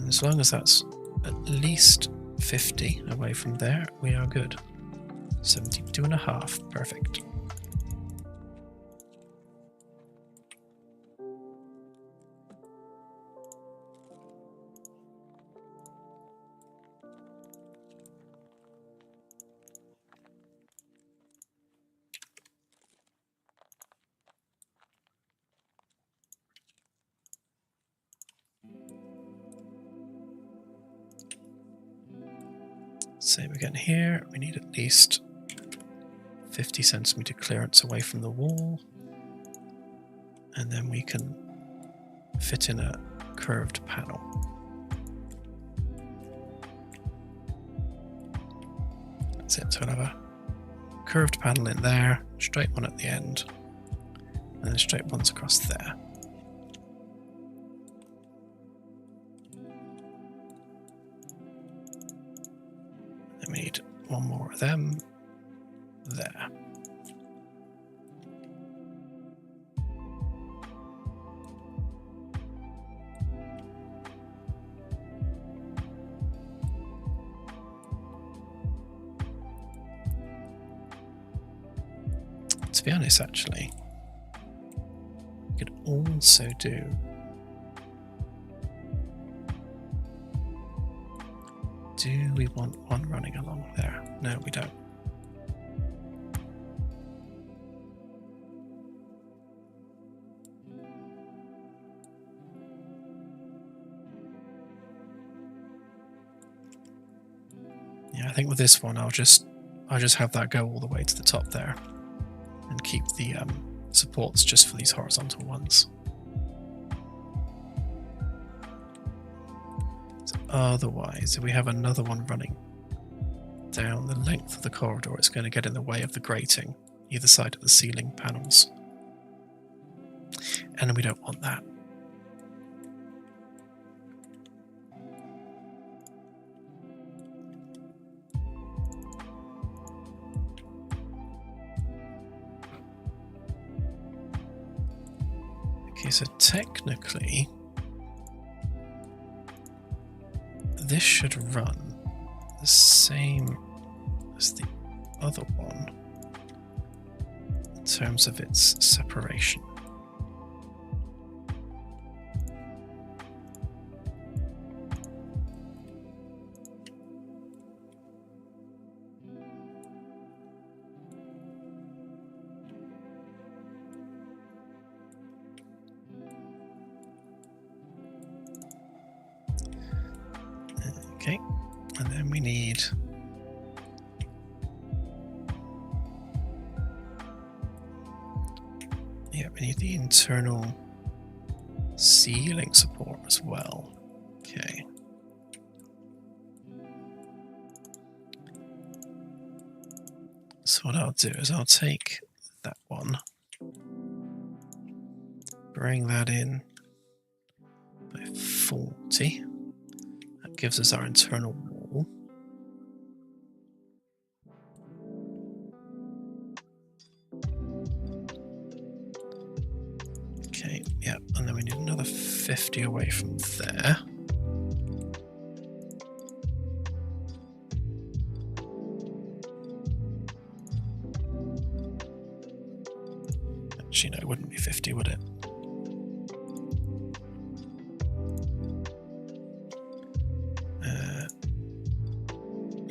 As long as that's at least 50 away from there, we are good. 72.5, perfect. Same again here, we need at least 50 centimeter clearance away from the wall, and then we can fit in a curved panel. That's it, so we'll have a curved panel in there, straight one at the end, and then straight ones across there. Then we need one more of them there. to be honest, actually, we could also do... Do we want one running along there? No, we don't. Yeah, I think with this one, I'll just have that go all the way to the top there, and keep the supports just for these horizontal ones. So otherwise, if we have another one running down the length of the corridor, it's going to get in the way of the grating either side of the ceiling panels, and we don't want that. Okay, so technically, this should run the same as the other one in terms of its separation. Okay, and then we need the internal ceiling support as well. Okay. So what I'll do is I'll take that one, bring that in by 40. That gives us our internal wall. Okay, yeah, and then we need another 50 away from there. Actually, no, it wouldn't be 50, would it?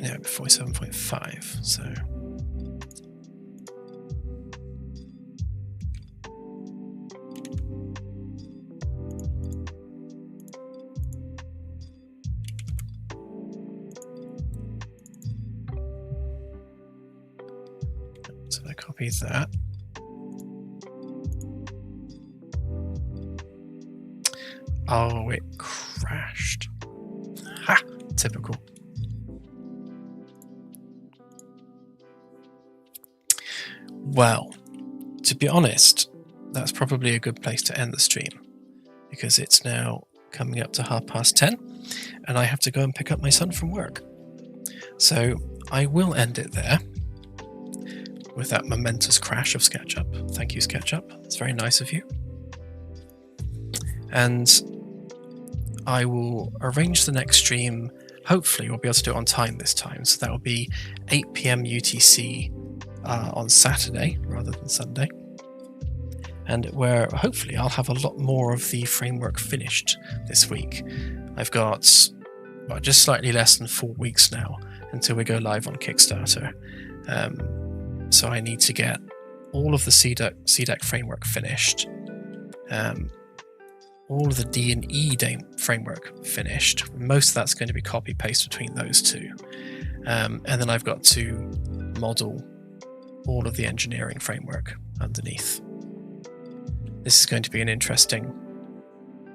Yeah, 47.5, so... So I copy that. Oh, it crashed. Ha! Typical. Well, to be honest, that's probably a good place to end the stream, because it's now coming up to 10:30 and I have to go and pick up my son from work. So I will end it there with that momentous crash of SketchUp. Thank you, SketchUp. It's very nice of you. And I will arrange the next stream. Hopefully we'll be able to do it on time this time. So that will be 8 PM UTC on Saturday rather than Sunday. And where hopefully I'll have a lot more of the framework finished this week. I've got just slightly less than 4 weeks now until we go live on Kickstarter. So I need to get all of the CDEC framework finished. All of the D&E framework finished. Most of that's going to be copy-paste between those two. And then I've got to model all of the engineering framework underneath. This is going to be an interesting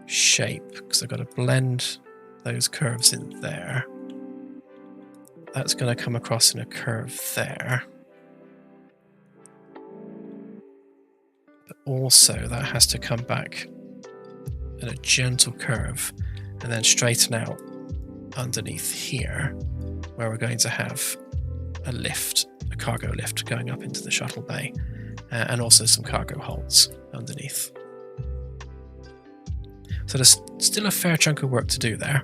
shape, because I've got to blend those curves in there. That's going to come across in a curve there. But also that has to come back in a gentle curve and then straighten out underneath here, where we're going to have a lift, a cargo lift going up into the shuttle bay, and also some cargo holds underneath. So there's still a fair chunk of work to do there,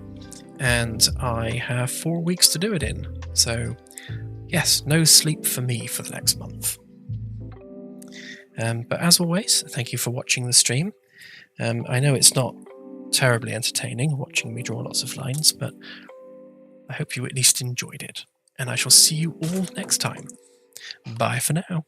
and I have 4 weeks to do it in. So yes, no sleep for me for the next month. But as always, thank you for watching the stream. I know it's not terribly entertaining watching me draw lots of lines, but I hope you at least enjoyed it. And I shall see you all next time. Bye for now.